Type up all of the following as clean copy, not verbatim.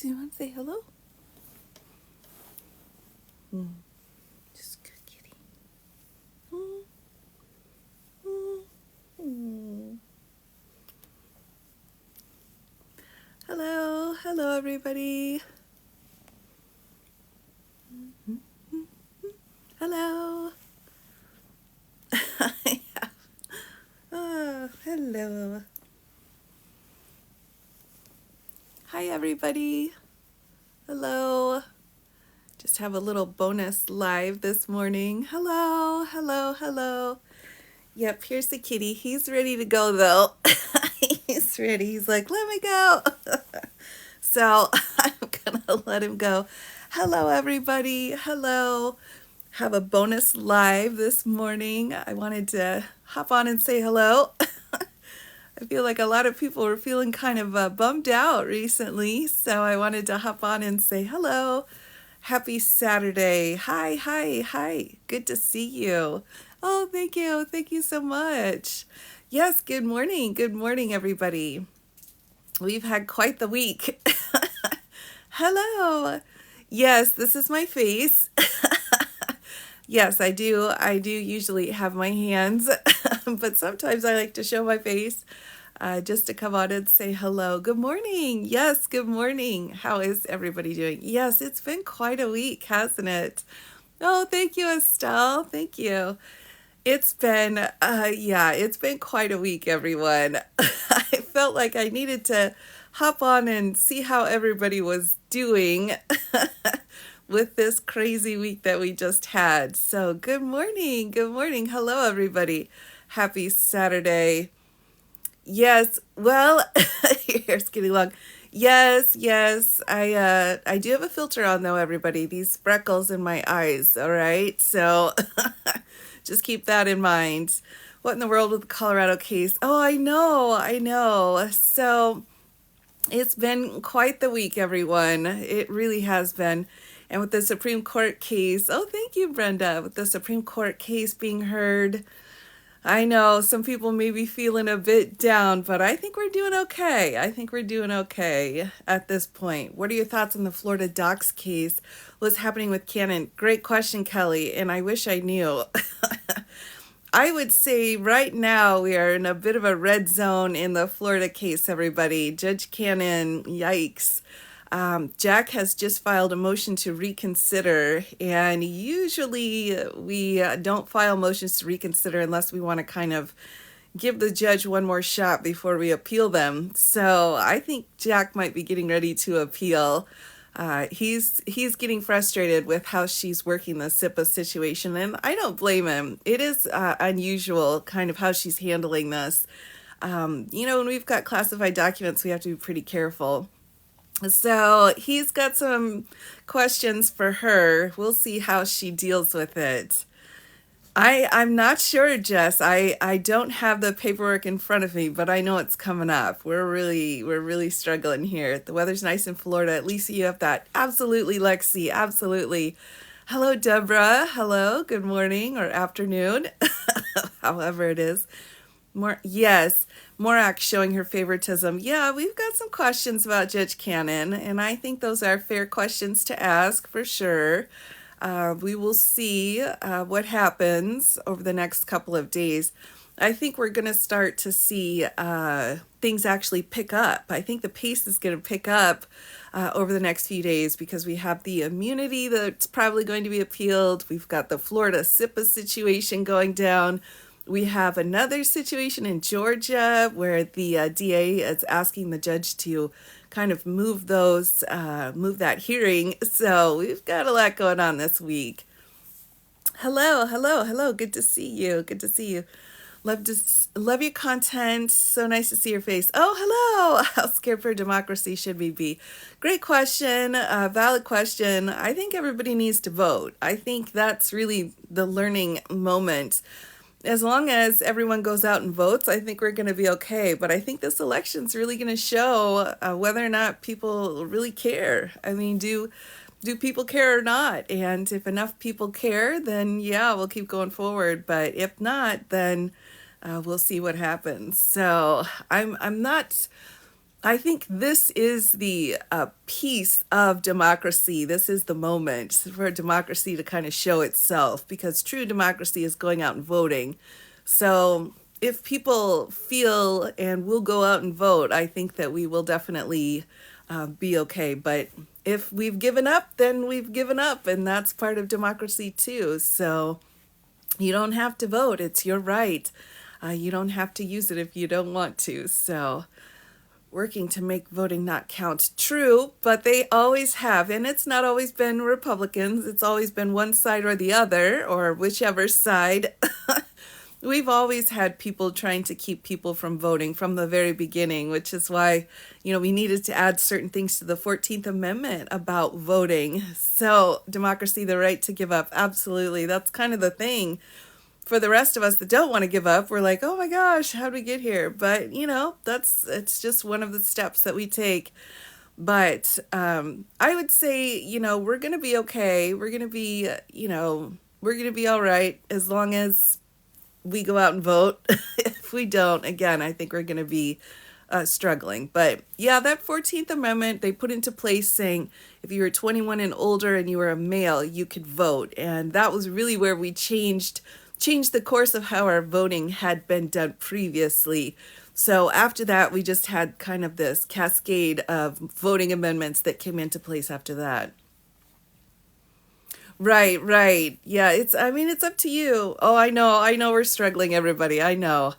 Do you want to say hello? Just good kitty. Mm. Mm. Hello, hello everybody. Hello. Oh, hello. Hi everybody. Hello. Just have a little bonus live this morning. Hello, hello, hello. Yep, here's the kitty. He's ready to go though. He's ready. He's like, let me go. So I'm gonna let him go. Hello everybody. Hello. Have a bonus live this morning. I wanted to hop on and say hello. I feel like a lot of people were feeling kind of bummed out recently, so I wanted to hop on and say hello. Happy Saturday. Hi, hi, hi. Good to see you. Oh, thank you. Thank you so much. Yes, good morning. Good morning, everybody. We've had quite the week. Hello. Yes, this is my face. Yes, I do. I do usually have my hands, but sometimes I like to show my face just to come on and say hello. Good morning. Yes, good morning. How is everybody doing? Yes, it's been quite a week, hasn't it? Oh, thank you, Estelle. Thank you. It's been quite a week, everyone. I felt like I needed to hop on and see how everybody was doing with this crazy week that we just had. So, good morning. Good morning. Hello, everybody. Happy Saturday. Yes, well, your hair's getting long. Yes, yes. I do have a filter on though, everybody. These freckles in my eyes, all right? So just keep that in mind. What in the world with the Colorado case? Oh, I know, I know. So it's been quite the week, everyone. It really has been. And with the Supreme Court case, oh, thank you, Brenda. With the Supreme Court case being heard, I know some people may be feeling a bit down, but I think we're doing okay. I think we're doing okay at this point. What are your thoughts on the Florida docs case? What's happening with Cannon? Great question, Kelly, and I wish I knew. I would say right now we are in a bit of a red zone in the Florida case, everybody. Judge Cannon, yikes. Jack has just filed a motion to reconsider, and usually we don't file motions to reconsider unless we want to kind of give the judge one more shot before we appeal them. So I think Jack might be getting ready to appeal. He's getting frustrated with how she's working the SIPA situation, and I don't blame him. It is unusual, kind of how she's handling this. When we've got classified documents, we have to be pretty careful. So he's got some questions for her. We'll see how she deals with it. I'm not sure, Jess. I don't have the paperwork in front of me, but I know it's coming up. We're really struggling here. The weather's nice in Florida. At least you have that. Absolutely, Lexi. Absolutely. Hello, Deborah. Hello. Good morning or afternoon, however it is. Yes, Morak showing her favoritism. Yeah, we've got some questions about Judge Cannon, and I think those are fair questions to ask for sure. We will see what happens over the next couple of days. I think we're going to start to see things actually pick up. I think the pace is going to pick up over the next few days because we have the immunity that's probably going to be appealed. We've got the Florida SIPA situation going down. We have another situation in Georgia where the DA is asking the judge to kind of move that hearing. So we've got a lot going on this week. Hello, hello, hello. Good to see you. Good to see you. Love your content. So nice to see your face. Oh, hello. How scared for democracy should we be? Great question. Valid question. I think everybody needs to vote. I think that's really the learning moment. As long as everyone goes out and votes, I think we're going to be okay. But I think this election's really going to show whether or not people really care. I mean, do people care or not? And if enough people care, then yeah, we'll keep going forward. But if not, then we'll see what happens. So I'm not I think this is the piece of democracy. This is the moment for democracy to kind of show itself, because true democracy is going out and voting. So if people feel and will go out and vote, I think that we will definitely be okay. But if we've given up, then we've given up, and that's part of democracy too. So you don't have to vote, it's your right. You don't have to use it if you don't want to. So working to make voting not count. True, but they always have. And it's not always been Republicans, it's always been one side or the other, or whichever side. We've always had people trying to keep people from voting from the very beginning, which is why, we needed to add certain things to the 14th Amendment about voting. So, democracy, the right to give up. Absolutely. That's kind of the thing. For the rest of us that don't want to give up, we're like, oh my gosh, how did we get here? But, it's just one of the steps that we take. But I would say, we're going to be okay. We're going to be, we're going to be all right as long as we go out and vote. If we don't, again, I think we're going to be struggling. But yeah, that 14th Amendment they put into place saying if you were 21 and older and you were a male, you could vote. And that was really where we changed the course of how our voting had been done previously. So after that, we just had kind of this cascade of voting amendments that came into place after that. Right, right. Yeah, it's up to you. Oh, I know we're struggling, everybody. I know.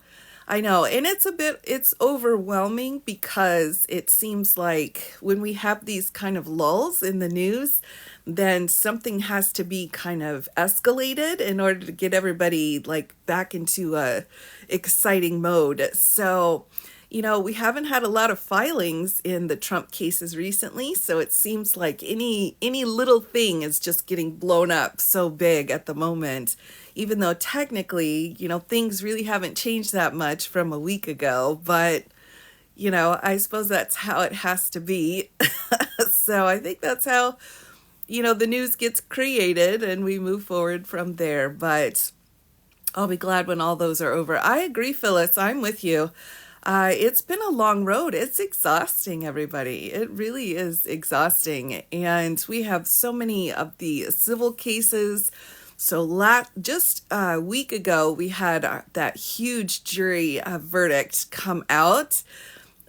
I know. And it's overwhelming because it seems like when we have these kind of lulls in the news, then something has to be kind of escalated in order to get everybody like back into a exciting mode. So, we haven't had a lot of filings in the Trump cases recently, so it seems like any little thing is just getting blown up so big at the moment. Even though technically, things really haven't changed that much from a week ago, but I suppose that's how it has to be. So I think that's how, the news gets created and we move forward from there. But I'll be glad when all those are over. I agree, Phyllis. I'm with you. It's been a long road. It's exhausting, everybody. It really is exhausting. And we have so many of the civil cases. So just a week ago, we had that huge jury verdict come out.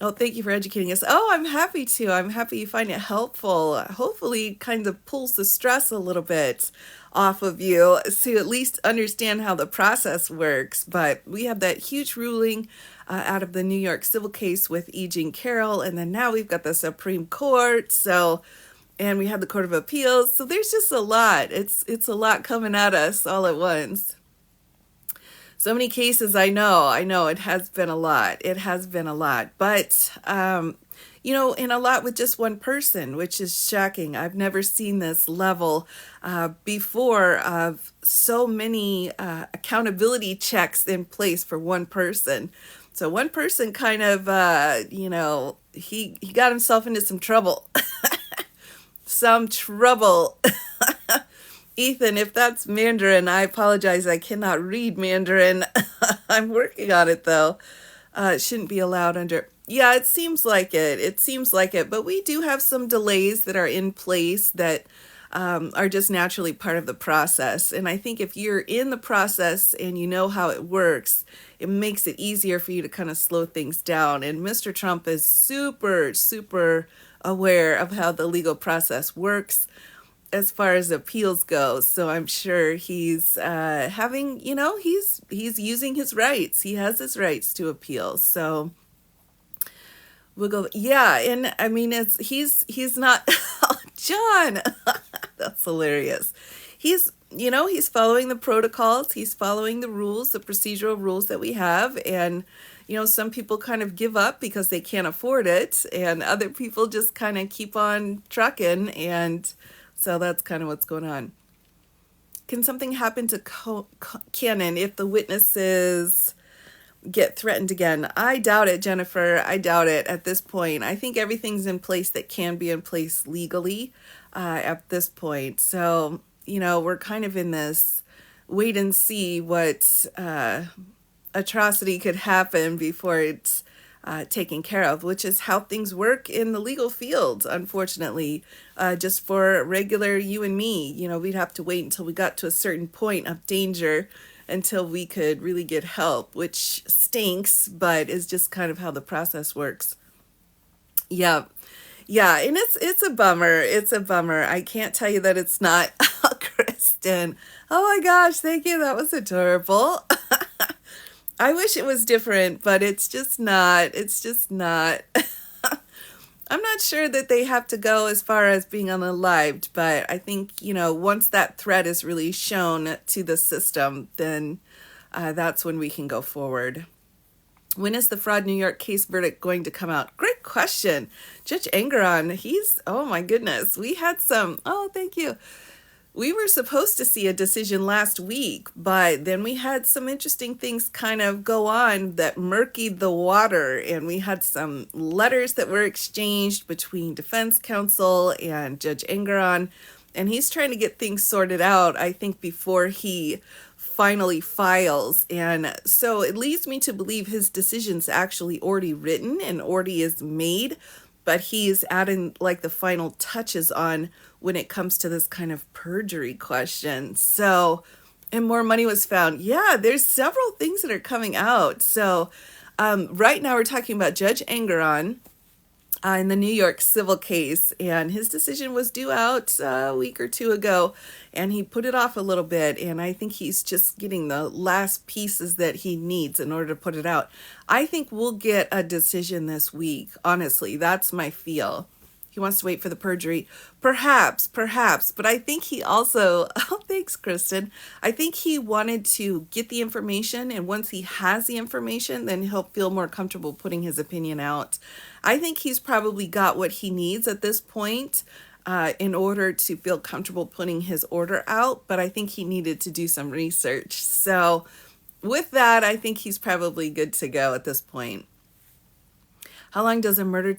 Oh, thank you for educating us. Oh, I'm happy to. I'm happy you find it helpful. Hopefully, kind of pulls the stress a little bit off of you to at least understand how the process works. But we have that huge ruling out of the New York civil case with E. Jean Carroll, and then now we've got the Supreme Court. So, and we have the Court of Appeals. So there's just a lot. It's a lot coming at us all at once. So many cases, I know it has been a lot. It has been a lot. But, and a lot with just one person, which is shocking. I've never seen this level before of so many accountability checks in place for one person. So one person kind of, he got himself into some trouble. Some trouble. Ethan, if that's Mandarin, I apologize. I cannot read Mandarin. I'm working on it though. It shouldn't be allowed under. Yeah, it seems like it. It seems like it. But we do have some delays that are in place that are just naturally part of the process. And I think if you're in the process and you know how it works, it makes it easier for you to kind of slow things down. And Mr. Trump is super, super aware of how the legal process works as far as appeals go. So I'm sure he's having, he's using his rights. He has his rights to appeal. So we'll go. Yeah, and I mean, he's not John. That's hilarious. He's following the protocols. He's following the rules, the procedural rules that we have, and some people kind of give up because they can't afford it, and other people just kind of keep on trucking, and so that's kind of what's going on. Can something happen to Cannon if the witnesses get threatened again? I doubt it, Jennifer. I doubt it at this point. I think everything's in place that can be in place legally at this point. So, we're kind of in this wait and see what atrocity could happen before it's taken care of, which is how things work in the legal field, unfortunately. Just for regular you and me, we'd have to wait until we got to a certain point of danger until we could really get help, which stinks, but is just kind of how the process works. Yeah. Yeah, and it's a bummer. It's a bummer. I can't tell you that it's not. Kristen. Oh my gosh, thank you. That was adorable. I wish it was different, but it's just not. It's just not. I'm not sure that they have to go as far as being unalived, but I think, once that threat is really shown to the system, then that's when we can go forward. When is the Fraud New York case verdict going to come out? Great question. Judge Engeron, oh my goodness. We had thank you. We were supposed to see a decision last week, but then we had some interesting things kind of go on that murkied the water, and we had some letters that were exchanged between defense counsel and Judge Engeron, and he's trying to get things sorted out, I think, before he finally files. And so it leads me to believe his decision's actually already written and already is made, but he's adding like the final touches on when it comes to this kind of perjury question. So, and more money was found. Yeah, there's several things that are coming out. So right now we're talking about Judge Engeron in the New York civil case, and his decision was due out a week or two ago, and he put it off a little bit, and I think he's just getting the last pieces that he needs in order to put it out. I think we'll get a decision this week, honestly. That's my feel. He wants to wait for the perjury. Perhaps, but I think he also, oh, thanks, Kristen. I think he wanted to get the information, and once he has the information, then he'll feel more comfortable putting his opinion out. I think he's probably got what he needs at this point in order to feel comfortable putting his order out, but I think he needed to do some research. So with that, I think he's probably good to go at this point. How long does a murder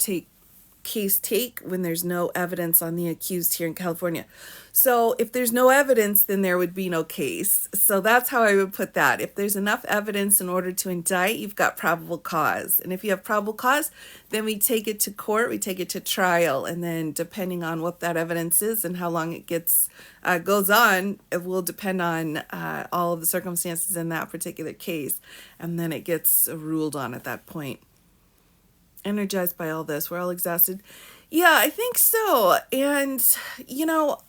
case take when there's no evidence on the accused here in California? So if there's no evidence, then there would be no case. So that's how I would put that. If there's enough evidence in order to indict, you've got probable cause. And if you have probable cause, then we take it to court, we take it to trial. And then depending on what that evidence is and how long it goes on, it will depend on all of the circumstances in that particular case. And then it gets ruled on at that point. Energized by all this, we're all exhausted. Yeah, I think so. And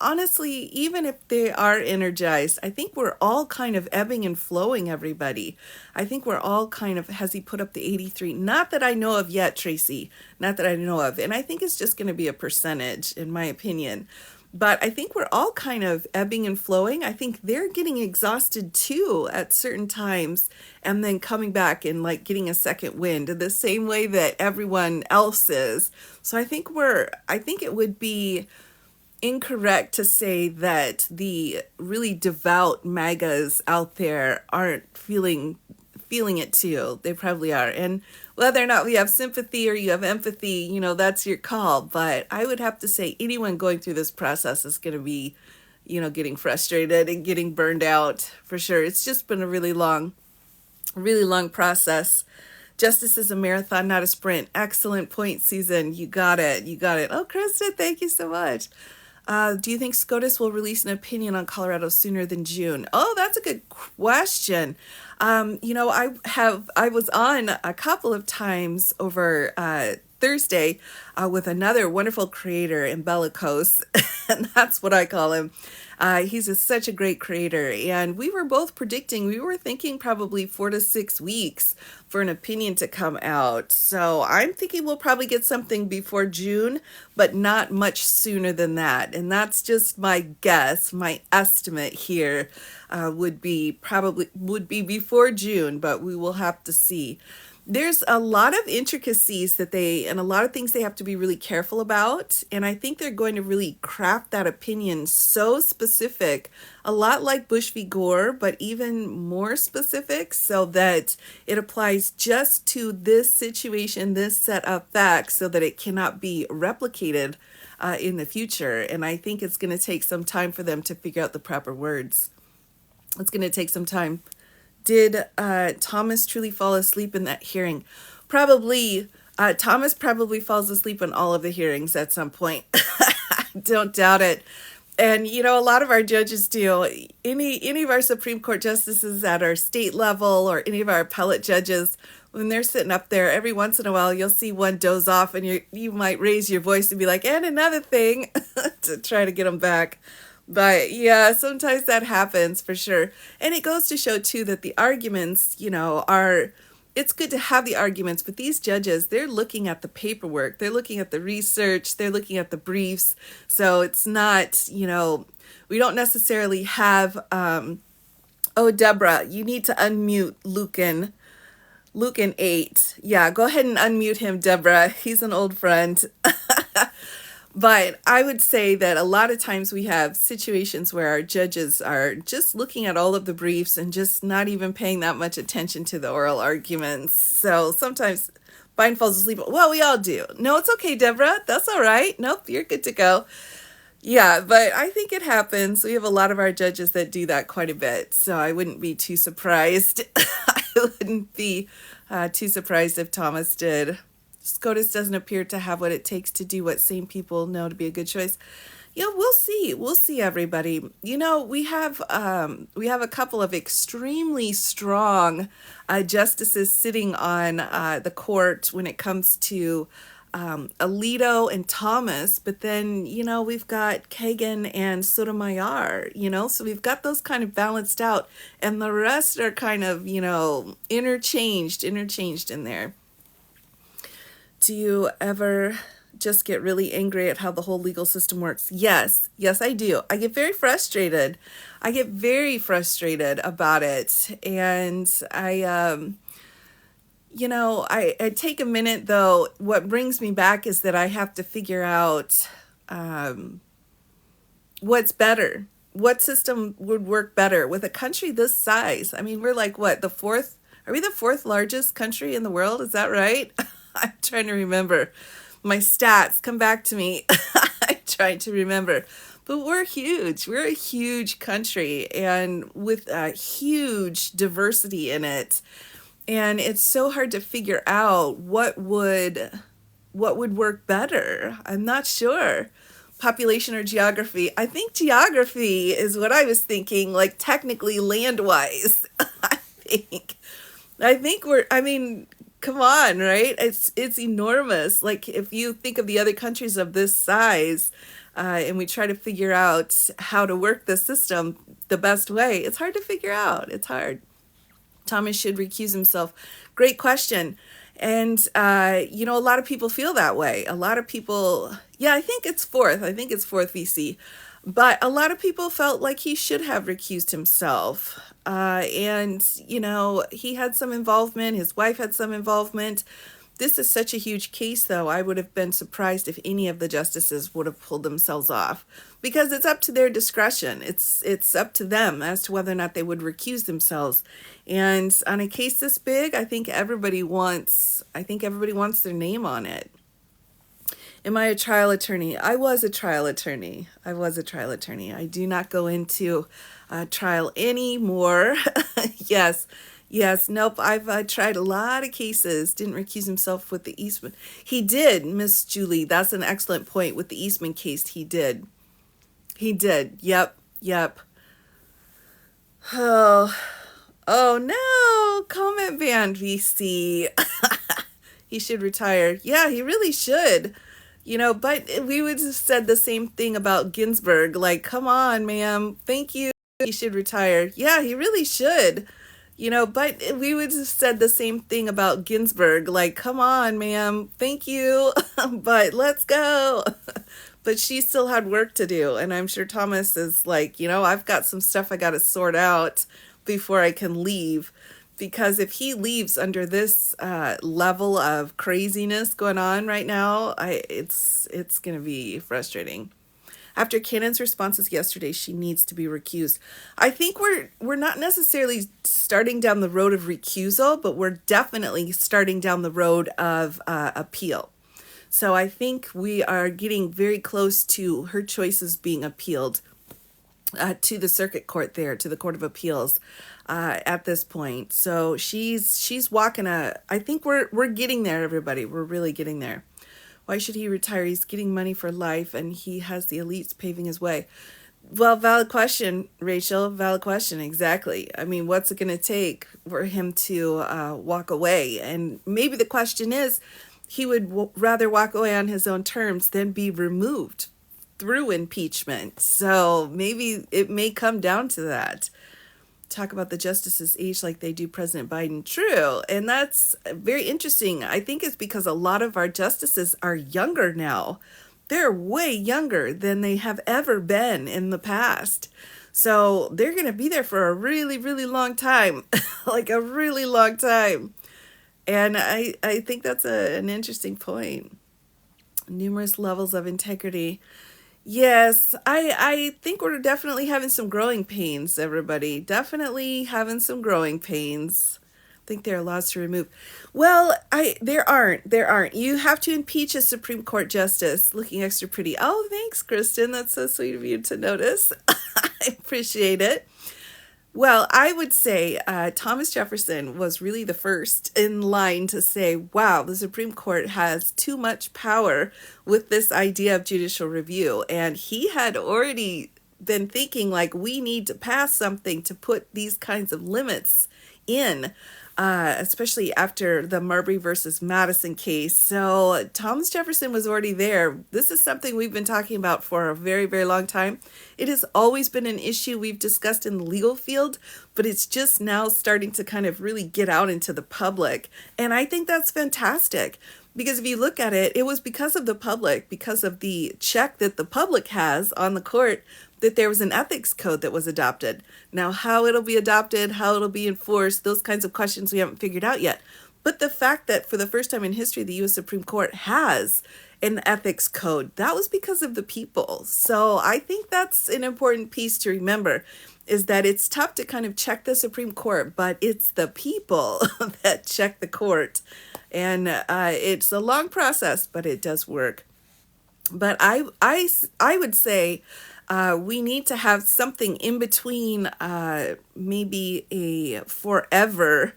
honestly, even if they are energized, I think we're all kind of ebbing and flowing, everybody. I think we're all kind of, has he put up the 83? Not that I know of yet, Tracy, not that I know of. And I think it's just going to be a percentage, in my opinion. But I think we're all kind of ebbing and flowing. I think they're getting exhausted too at certain times, and then coming back and like getting a second wind in the same way that everyone else is. So I think it would be incorrect to say that the really devout MAGAs out there aren't feeling it too. They probably are. And whether or not we have sympathy or you have empathy, that's your call. But I would have to say anyone going through this process is going to be, getting frustrated and getting burned out for sure. It's just been a really long process. Justice is a marathon, not a sprint. Excellent point, Susan. You got it. Oh, Kristen, thank you so much. Do you think SCOTUS will release an opinion on Colorado sooner than June? Oh, that's a good question. I was on a couple of times over Thursday with another wonderful creator in Bellicose, and that's what I call him. He's such a great creator, and we were both we were thinking probably 4 to 6 weeks for an opinion to come out. So I'm thinking we'll probably get something before June, but not much sooner than that. And that's just my guess, my estimate here would be before June, but we will have to see. There's a lot of intricacies and a lot of things they have to be really careful about. And I think they're going to really craft that opinion so specific, a lot like Bush v. Gore, but even more specific so that it applies just to this situation, this set of facts, so that it cannot be replicated in the future. And I think it's going to take some time for them to figure out the proper words. It's going to take some time. Did Thomas truly fall asleep in that hearing? Probably, Thomas probably falls asleep in all of the hearings at some point. I don't doubt it. And a lot of our judges do. Any of our Supreme Court justices at our state level or any of our appellate judges, when they're sitting up there, every once in a while you'll see one doze off, and you might raise your voice and be like, "And another thing," to try to get them back. But yeah, sometimes that happens for sure. And it goes to show too that the arguments, are, it's good to have the arguments, but these judges, they're looking at the paperwork, they're looking at the research, they're looking at the briefs. So it's not, we don't necessarily have, oh, Deborah, you need to unmute Lucan 8. Yeah, go ahead and unmute him, Deborah. He's an old friend. But I would say that a lot of times we have situations where our judges are just looking at all of the briefs and just not even paying that much attention to the oral arguments. So sometimes Biden falls asleep. Well, we all do. No, it's okay, Deborah. That's all right. Nope, you're good to go. Yeah, but I think it happens. We have a lot of our judges that do that quite a bit. So I wouldn't be too surprised. I wouldn't be too surprised if Thomas did. SCOTUS doesn't appear to have what it takes to do what sane people know to be a good choice. Yeah, we'll see. We'll see, everybody. We have a couple of extremely strong justices sitting on the court when it comes to Alito and Thomas, but then we've got Kagan and Sotomayor. So we've got those kind of balanced out, and the rest are kind of interchanged in there. Do you ever just get really angry at how the whole legal system works? Yes, I do. I get very frustrated. About it. And I take a minute though. What brings me back is that I have to figure out what's better. What system would work better with a country this size? I mean, we're like what, are we the fourth largest country in the world? Is that right? I'm trying to remember. My stats come back to me. I'm trying to remember. But we're huge. We're a huge country, and with a huge diversity in it. And it's so hard to figure out what would work better. I'm not sure. Population or geography? I think geography is what I was thinking, like technically land-wise. I think come on, right? It's enormous. Like if you think of the other countries of this size, and we try to figure out how to work the system the best way, it's hard to figure out. It's hard. Thomas should recuse himself. Great question. And, a lot of people feel that way. A lot of people, I think it's fourth VC. But a lot of people felt like he should have recused himself. And he had some involvement. His wife had some involvement. This is such a huge case, though. I would have been surprised if any of the justices would have pulled themselves off, because it's up to their discretion. It's up to them as to whether or not they would recuse themselves. And on a case this big, I think everybody wants their name on it. Am I a trial attorney? I was a trial attorney. I do not go into trial anymore. Yes, nope. I've tried a lot of cases. Didn't recuse himself with the Eastman. He did, Miss Julie. That's an excellent point. With the Eastman case, he did. Yep. Oh no. Comment ban, VC. He should retire. Yeah, he really should. But we would have said the same thing about Ginsburg. Like, come on, ma'am. Thank you. He should retire. Yeah, he really should. But we would have said the same thing about Ginsburg. Like, come on, ma'am. Thank you. But let's go. But she still had work to do. And I'm sure Thomas is like, I've got some stuff I got to sort out before I can leave. Because if he leaves under this level of craziness going on right now, it's going to be frustrating. After Cannon's responses yesterday, she needs to be recused. I think we're not necessarily starting down the road of recusal, but we're definitely starting down the road of appeal. So I think we are getting very close to her choices being appealed. to the circuit court there, to the Court of Appeals at this point. So she's walking a. I think we're getting there, everybody. We're really getting there. Why should he retire? He's getting money for life, and he has the elites paving his way. Well, valid question, Rachel. Valid question. Exactly. I mean, what's it going to take for him to walk away? And maybe the question is, he would rather walk away on his own terms than be removed through impeachment. So maybe it may come down to that. Talk about the justices age like they do President Biden. True. And that's very interesting. I think it's because a lot of our justices are younger now. They're way younger than they have ever been in the past. So they're going to be there for a really, really long time, like a really long time. And I think that's an interesting point. Numerous levels of integrity. Yes, I think we're definitely having some growing pains, everybody. Definitely having some growing pains. I think there are laws to remove. Well, there aren't. There aren't. You have to impeach a Supreme Court justice. Looking extra pretty. Oh, thanks, Kristen. That's so sweet of you to notice. I appreciate it. Well, I would say Thomas Jefferson was really the first in line to say, wow, the Supreme Court has too much power with this idea of judicial review. And he had already been thinking, like, we need to pass something to put these kinds of limits in, especially after the Marbury versus Madison case. So Thomas Jefferson was already there. This is something we've been talking about for a very, very long time. It has always been an issue we've discussed in the legal field, but it's just now starting to kind of really get out into the public. And I think that's fantastic. Because if you look at it, it was because of the public, because of the check that the public has on the court, that there was an ethics code that was adopted. Now, how it'll be adopted, how it'll be enforced, those kinds of questions we haven't figured out yet. But the fact that for the first time in history, the U.S. Supreme Court has an ethics code, that was because of the people. So I think that's an important piece to remember, is that it's tough to kind of check the Supreme Court, but it's the people that check the court. And it's a long process, but it does work. But I would say we need to have something in between maybe a forever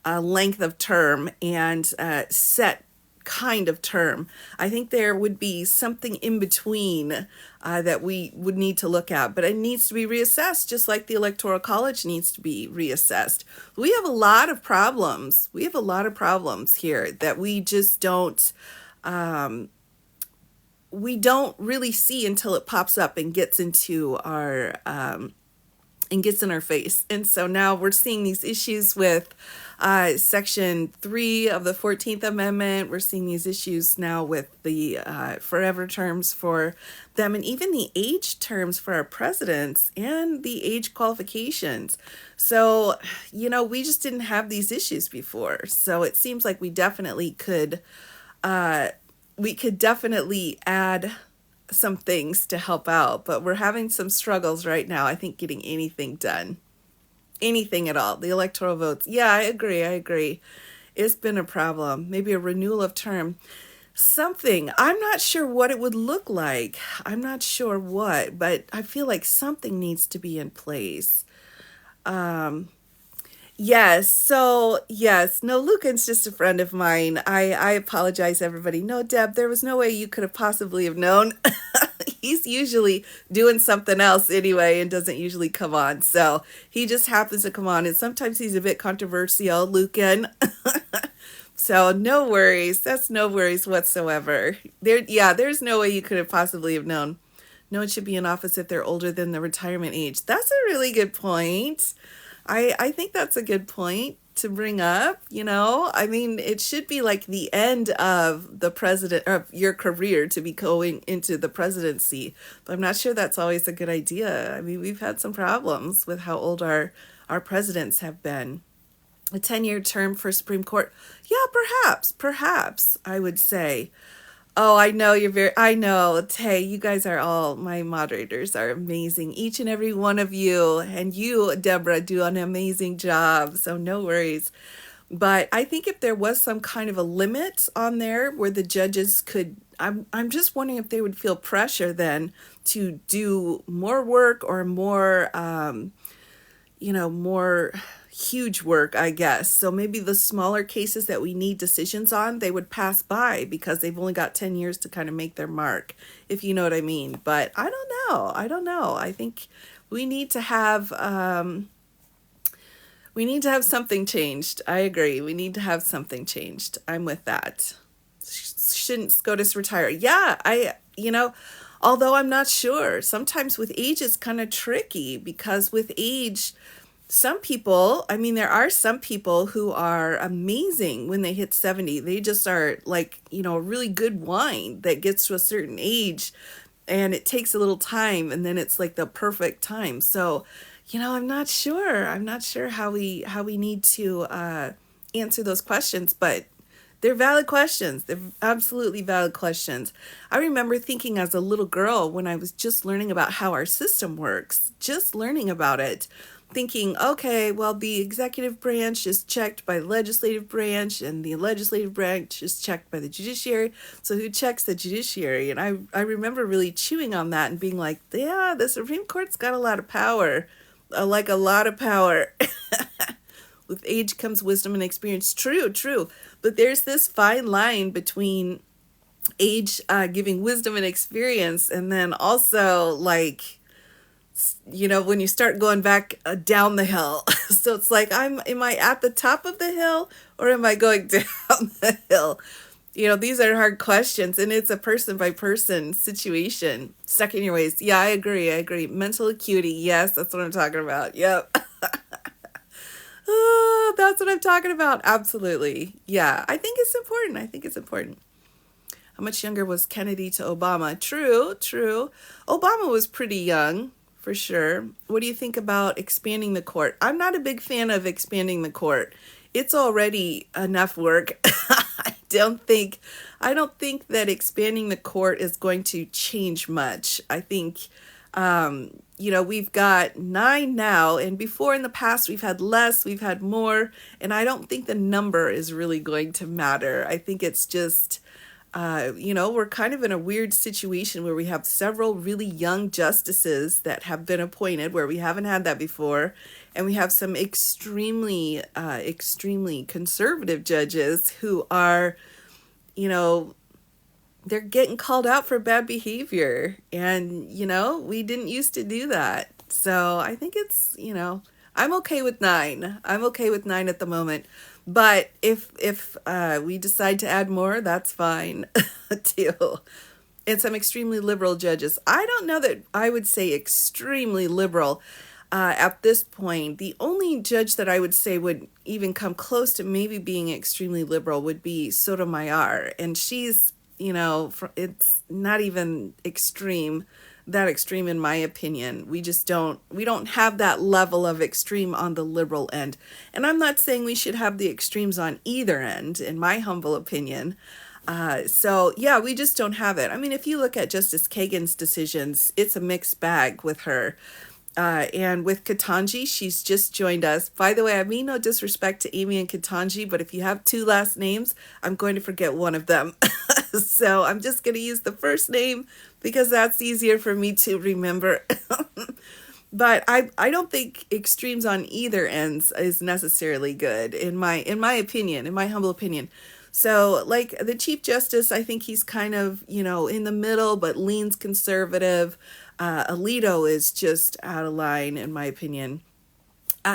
length of term and set kind of term. I think there would be something in between that we would need to look at, but it needs to be reassessed, just like the Electoral College needs to be reassessed. We have a lot of problems. We have a lot of problems here that we just don't really see until it pops up and gets into our and gets in our face. And so now we're seeing these issues with Section 3 of the 14th Amendment. We're seeing these issues now with the forever terms for them, and even the age terms for our presidents and the age qualifications. So, we just didn't have these issues before. So it seems like we definitely could definitely add some things to help out, but we're having some struggles right now, I think, getting anything done. Anything at all. The electoral votes. Yeah, I agree. It's been a problem. Maybe a renewal of term. Something. I'm not sure what it would look like. I'm not sure what, but I feel like something needs to be in place. Yes. So, yes. No, Lucan's just a friend of mine. I apologize, everybody. No, Deb, there was no way you could have possibly have known. He's usually doing something else anyway and doesn't usually come on. So he just happens to come on. And sometimes he's a bit controversial, Lucan. So no worries. That's no worries whatsoever. There's no way you could have possibly have known. No one should be in office if they're older than the retirement age. That's a really good point. I think that's a good point to bring up. I mean, it should be like the end of the president of your career to be going into the presidency. But I'm not sure that's always a good idea. I mean, we've had some problems with how old our presidents have been. A 10-year term for Supreme Court. Yeah, perhaps, I would say. Oh, I know I know. Hey, you guys are all, my moderators are amazing. Each and every one of you, and you, Deborah, do an amazing job. So no worries. But I think if there was some kind of a limit on there where the judges could I'm just wondering if they would feel pressure then to do more work or more more huge work, I guess. So maybe the smaller cases that we need decisions on, they would pass by because they've only got 10 years to kind of make their mark, if you know what I mean. But I don't know. I don't know. I think we need to have something changed. I agree. We need to have something changed. I'm with that. Shouldn't SCOTUS retire? Yeah, although I'm not sure. Sometimes with age it's kind of tricky because with age, some people, I mean, there are some people who are amazing when they hit 70. They just are like, a really good wine that gets to a certain age and it takes a little time and then it's like the perfect time. So, I'm not sure. I'm not sure how we need to answer those questions, but they're valid questions. They're absolutely valid questions. I remember thinking as a little girl when I was just learning about how our system works, just learning about it, thinking, okay, well, the executive branch is checked by the legislative branch, and the legislative branch is checked by the judiciary. So who checks the judiciary? And I remember really chewing on that and being like, yeah, the Supreme Court's got a lot of power, like a lot of power. With age comes wisdom and experience. True, true. But there's this fine line between age giving wisdom and experience, and then also like, when you start going back down the hill. So it's like, am I at the top of the hill or am I going down the hill? These are hard questions, and it's a person by person situation. Stuck in your ways. Yeah, I agree. I agree. Mental acuity. Yes, that's what I'm talking about. Yep. Oh, that's what I'm talking about. Absolutely. Yeah, I think it's important. I think it's important. How much younger was Kennedy to Obama? True, true. Obama was pretty young, for sure. What do you think about expanding the court? I'm not a big fan of expanding the court. It's already enough work. I don't think that expanding the court is going to change much. I think we've got 9 now, and before in the past we've had less, we've had more, and I don't think the number is really going to matter. I think it's just, we're kind of in a weird situation where we have several really young justices that have been appointed where we haven't had that before, and we have some extremely conservative judges who are, they're getting called out for bad behavior. And, we didn't used to do that. So I think it's, I'm okay with 9. I'm okay with 9 at the moment. But if we decide to add more, that's fine too. And some extremely liberal judges. I don't know that I would say extremely liberal at this point. The only judge that I would say would even come close to maybe being extremely liberal would be Sotomayor. And she's, it's not even that extreme in my opinion. We don't have that level of extreme on the liberal end. And I'm not saying we should have the extremes on either end, in my humble opinion. So yeah, we just don't have it. I mean, if you look at Justice Kagan's decisions, it's a mixed bag with her. And with Ketanji, she's just joined us. By the way, I mean no disrespect to Amy and Ketanji, but if you have 2 last names, I'm going to forget one of them. So I'm just going to use the first name because that's easier for me to remember. But I don't think extremes on either ends is necessarily good in my opinion, in my humble opinion. So like the Chief Justice, I think he's kind of, in the middle, but leans conservative. Alito is just out of line, in my opinion.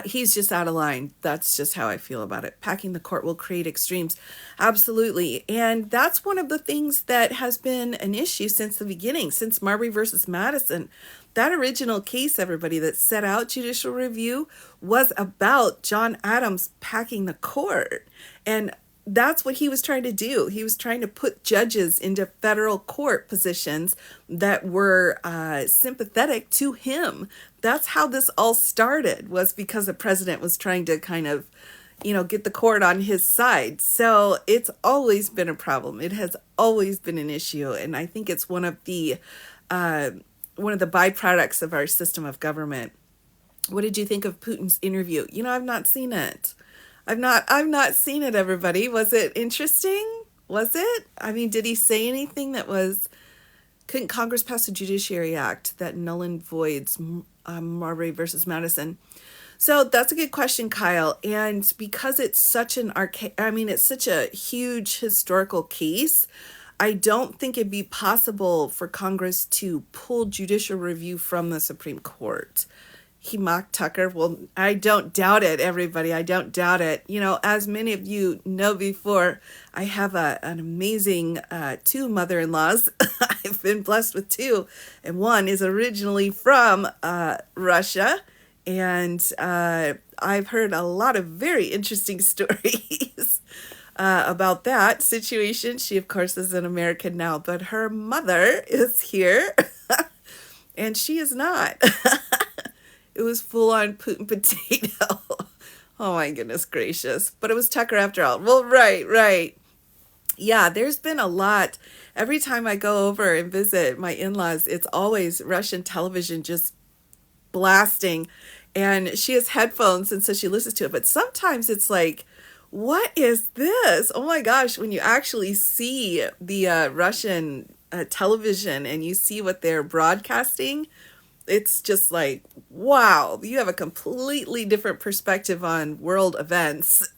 He's just out of line. That's just how I feel about it. Packing the court will create extremes. Absolutely. And that's one of the things that has been an issue since the beginning, since Marbury versus Madison. That original case, everybody, that set out judicial review was about John Adams packing the court. And that's what he was trying to do. He was trying to put judges into federal court positions that were sympathetic to him. That's how this all started, was because the president was trying to kind of, get the court on his side. So it's always been a problem. It has always been an issue. And I think it's one of the byproducts of our system of government. What did you think of Putin's interview? I've not seen it. I've not seen it, everybody. Was it interesting? Was it? I mean, did he say anything that was... Couldn't Congress pass a Judiciary Act that null and voids Marbury versus Madison? So that's a good question, Kyle. And because it's such an it's such a huge historical case, I don't think it'd be possible for Congress to pull judicial review from the Supreme Court. He mocked Tucker. Well, I don't doubt it, everybody. I don't doubt it. You know, as many of you know before, I have an amazing two mother-in-laws. I've been blessed with two. And one is originally from Russia. And I've heard a lot of very interesting stories about that situation. She, of course, is an American now, but her mother is here. And she is not. It was full on Putin potato. Oh my goodness gracious. But it was Tucker after all. Well, right. Yeah, there's been a lot. Every time I go over and visit my in-laws, it's always Russian television just blasting. And she has headphones, and so she listens to it. But sometimes it's like, what is this? Oh my gosh, when you actually see the Russian television and you see what they're broadcasting, it's just like, wow, you have a completely different perspective on world events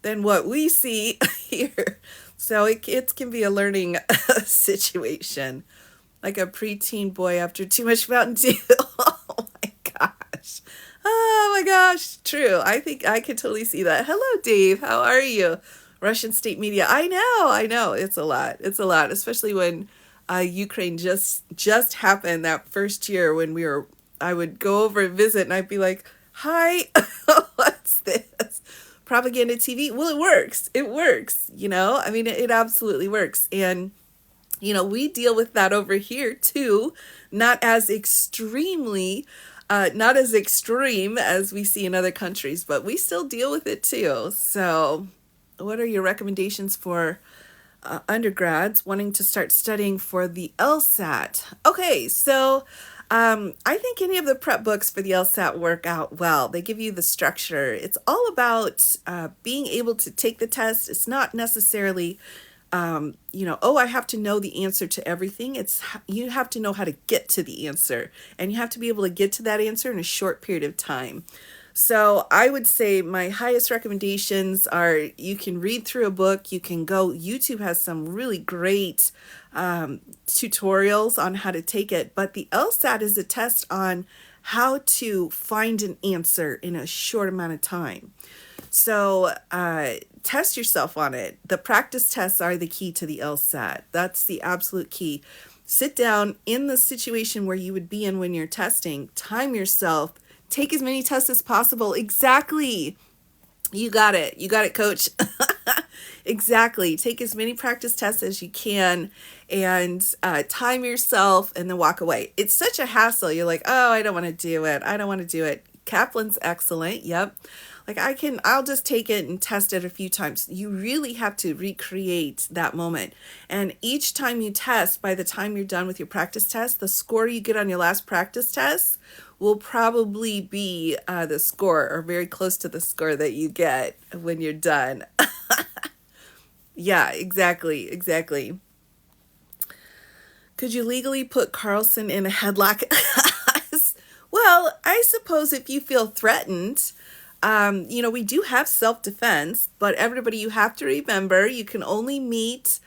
than what we see here. So it can be a learning situation, like a preteen boy after too much Mountain Dew. Oh my gosh. Oh my gosh. True. I think I can totally see that. Hello, Dave. How are you? Russian state media. I know. It's a lot. Especially when Ukraine just happened that first year when I would go over and visit and I'd be like, hi, what's this? Propaganda TV? Well, it works. You know, I mean, it absolutely works. And, you know, we deal with that over here too, not as extreme as we see in other countries, but we still deal with it too. So what are your recommendations for undergrads wanting to start studying for the LSAT? Okay, so I think any of the prep books for the LSAT work out well. They give you the structure. It's all about being able to take the test. It's not necessarily, I have to know the answer to everything. You have to know how to get to the answer, and you have to be able to get to that answer in a short period of time. So I would say my highest recommendations are you can read through a book. You can go, YouTube has some really great tutorials on how to take it. But the LSAT is a test on how to find an answer in a short amount of time. So test yourself on it. The practice tests are the key to the LSAT. That's the absolute key. Sit down in the situation where you would be in when you're testing. Time yourself. Take as many tests as possible. Exactly. You got it, coach. Exactly. Take as many practice tests as you can and time yourself and then walk away. It's such a hassle. You're like, oh, I don't want to do it. Kaplan's excellent. Yep. Like I'll just take it and test it a few times. You really have to recreate that moment. And each time you test, by the time you're done with your practice test, the score you get on your last practice test will probably be the score or very close to the score that you get when you're done. Yeah, exactly. Could you legally put Carlson in a headlock? Well, I suppose if you feel threatened, we do have self-defense, but everybody, you have to remember, you can only meet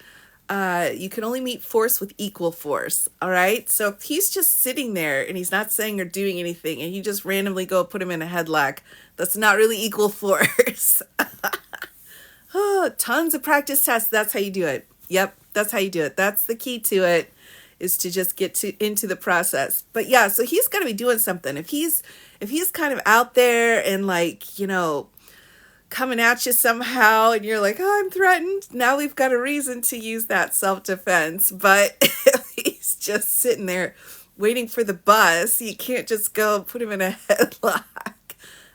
force with equal force. All right. So if he's just sitting there and he's not saying or doing anything and you just randomly go put him in a headlock, that's not really equal force. Oh, tons of practice tests. That's how you do it. Yep. That's how you do it. That's the key to it, is to just get into the process. But yeah, so he's got to be doing something. If he's kind of out there and coming at you somehow and you're like, oh, I'm threatened, now we've got a reason to use that self-defense. But if he's just sitting there waiting for the bus, you can't just go put him in a headlock.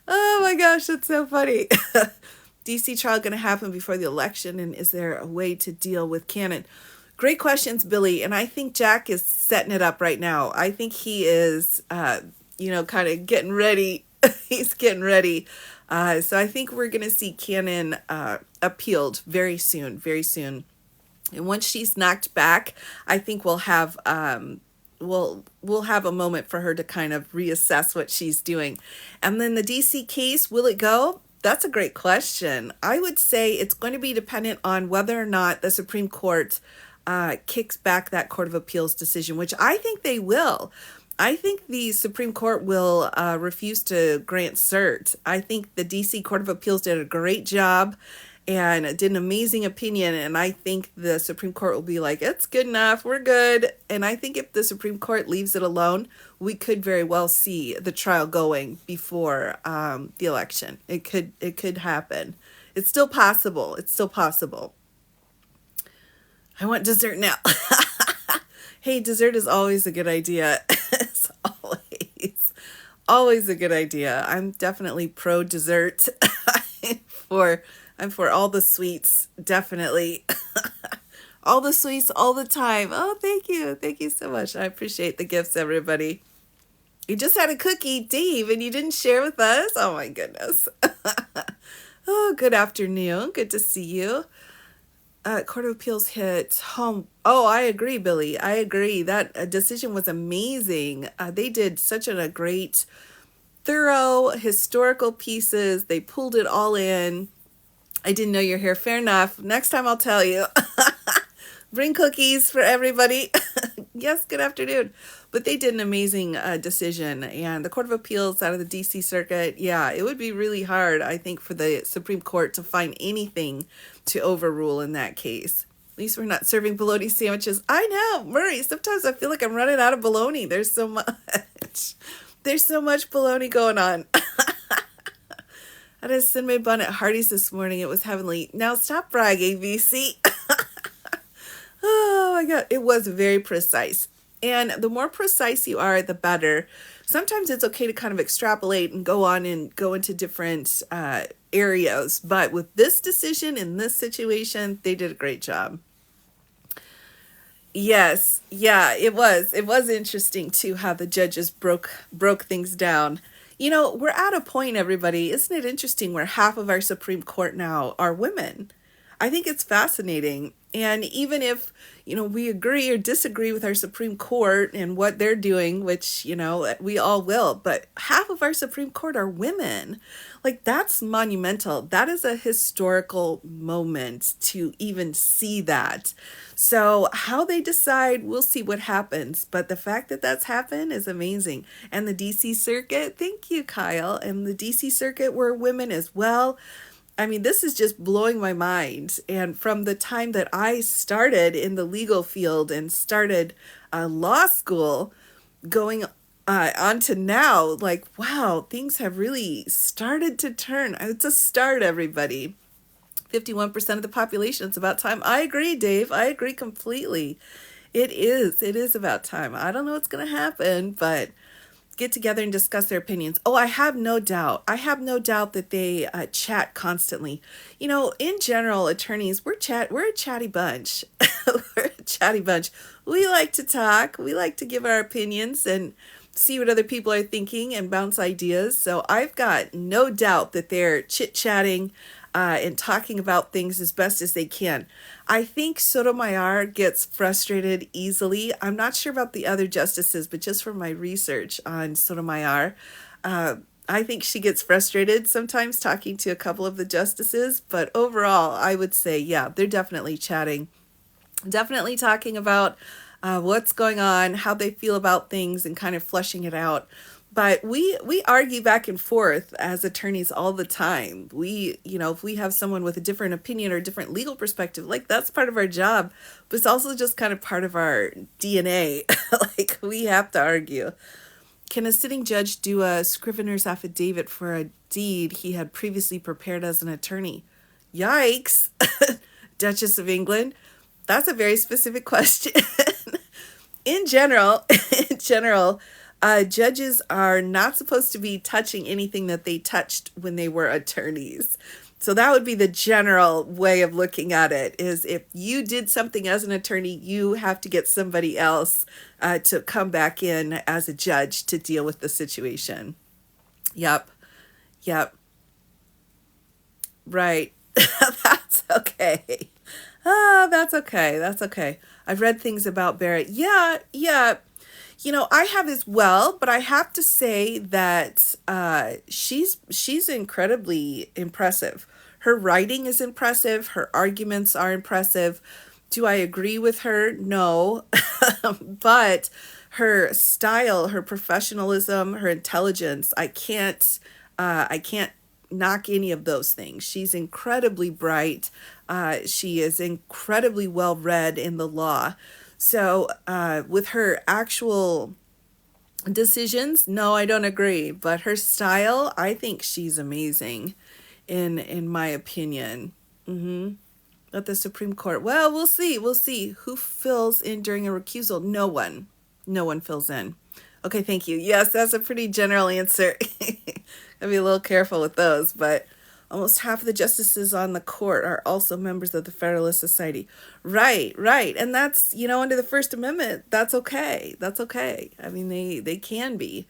Oh my gosh, that's so funny. DC trial going to happen before the election, and is there a way to deal with Cannon? Great questions, Billy. And I think Jack is setting it up right now. I think he is, kind of getting ready He's getting ready. So I think we're going to see Cannon appealed very soon, very soon. And once she's knocked back, I think we'll have a moment for her to kind of reassess what she's doing. And then the DC case, will it go? That's a great question. I would say it's going to be dependent on whether or not the Supreme Court kicks back that Court of Appeals decision, which I think they will. I think the Supreme Court will refuse to grant cert. I think the DC Court of Appeals did a great job and did an amazing opinion. And I think the Supreme Court will be like, it's good enough, we're good. And I think if the Supreme Court leaves it alone, we could very well see the trial going before the election. It could happen. It's still possible. It's still possible. I want dessert now. Hey, dessert is always a good idea. It's always a good idea. I'm definitely pro dessert. I'm for all the sweets, definitely. All the sweets all the time. Oh, thank you. Thank you so much. I appreciate the gifts, everybody. You just had a cookie, Dave, and you didn't share with us? Oh, my goodness. Oh, good afternoon. Good to see you. Court of Appeals hit home. Oh, I agree, Billy. I agree. That decision was amazing. They did such a great, thorough, historical pieces. They pulled it all in. I didn't know you're here. Fair enough. Next time I'll tell you. Bring cookies for everybody. Yes, good afternoon. But they did an amazing decision. And the Court of Appeals out of the DC Circuit, yeah, it would be really hard, I think, for the Supreme Court to find anything to overrule in that case. At least we're not serving bologna sandwiches. I know, Murray, sometimes I feel like I'm running out of bologna. There's so much. There's so much bologna going on. I had a cinnamon bun at Hardee's this morning. It was heavenly. Now stop bragging, VC. Oh my God. It was very precise. And the more precise you are, the better. Sometimes it's okay to kind of extrapolate and go on and go into different areas. But with this decision in this situation, they did a great job. Yes. Yeah, it was. It was interesting too how the judges broke things down. You know, we're at a point, everybody. Isn't it interesting where half of our Supreme Court now are women? I think it's fascinating. And even if, we agree or disagree with our Supreme Court and what they're doing, which, we all will, but half of our Supreme Court are women. Like, that's monumental. That is a historical moment to even see that. So how they decide, we'll see what happens. But the fact that that's happened is amazing. And the DC Circuit, thank you, Kyle. And the DC Circuit were women as well. I mean, this is just blowing my mind. And from the time that I started in the legal field and started law school, going on to now, like, wow, things have really started to turn. It's a start, everybody. 51% of the population, it's about time. I agree, Dave. I agree completely. It is about time. I don't know what's going to happen, but get together and discuss their opinions. Oh, I have no doubt. I have no doubt that they chat constantly. In general, attorneys, we're a chatty bunch. We're a chatty bunch. We like to talk. We like to give our opinions and see what other people are thinking and bounce ideas. So I've got no doubt that they're chit-chatting and talking about things as best as they can. I think Sotomayor gets frustrated easily. I'm not sure about the other justices, but just from my research on Sotomayor, I think she gets frustrated sometimes talking to a couple of the justices. But overall, I would say, yeah, they're definitely chatting, definitely talking about what's going on, how they feel about things, and kind of fleshing it out. But we argue back and forth as attorneys all the time. If we have someone with a different opinion or a different legal perspective, like, that's part of our job, but it's also just kind of part of our DNA. Like, we have to argue. Can a sitting judge do a scrivener's affidavit for a deed he had previously prepared as an attorney? Yikes. Duchess of England. That's a very specific question. In general, judges are not supposed to be touching anything that they touched when they were attorneys. So that would be the general way of looking at it, is if you did something as an attorney, you have to get somebody else to come back in as a judge to deal with the situation. Yep. Yep. Right. That's okay. Ah, that's okay. That's okay. I've read things about Barrett. Yeah, yeah. I have as well, but I have to say that she's incredibly impressive. Her writing is impressive. Her arguments are impressive. Do I agree with her? No. But her style, her professionalism, her intelligence, I can't knock any of those things. She's incredibly bright. She is incredibly well read in the law. So, with her actual decisions, no, I don't agree. But her style, I think she's amazing, in my opinion. At the Supreme Court, well, we'll see. We'll see who fills in during a recusal. No one. No one fills in. Okay, thank you. Yes, that's a pretty general answer. Gotta be a little careful with those, but almost half of the justices on the court are also members of the Federalist Society. Right, right. And that's, under the First Amendment, that's okay. That's okay. I mean, they can be.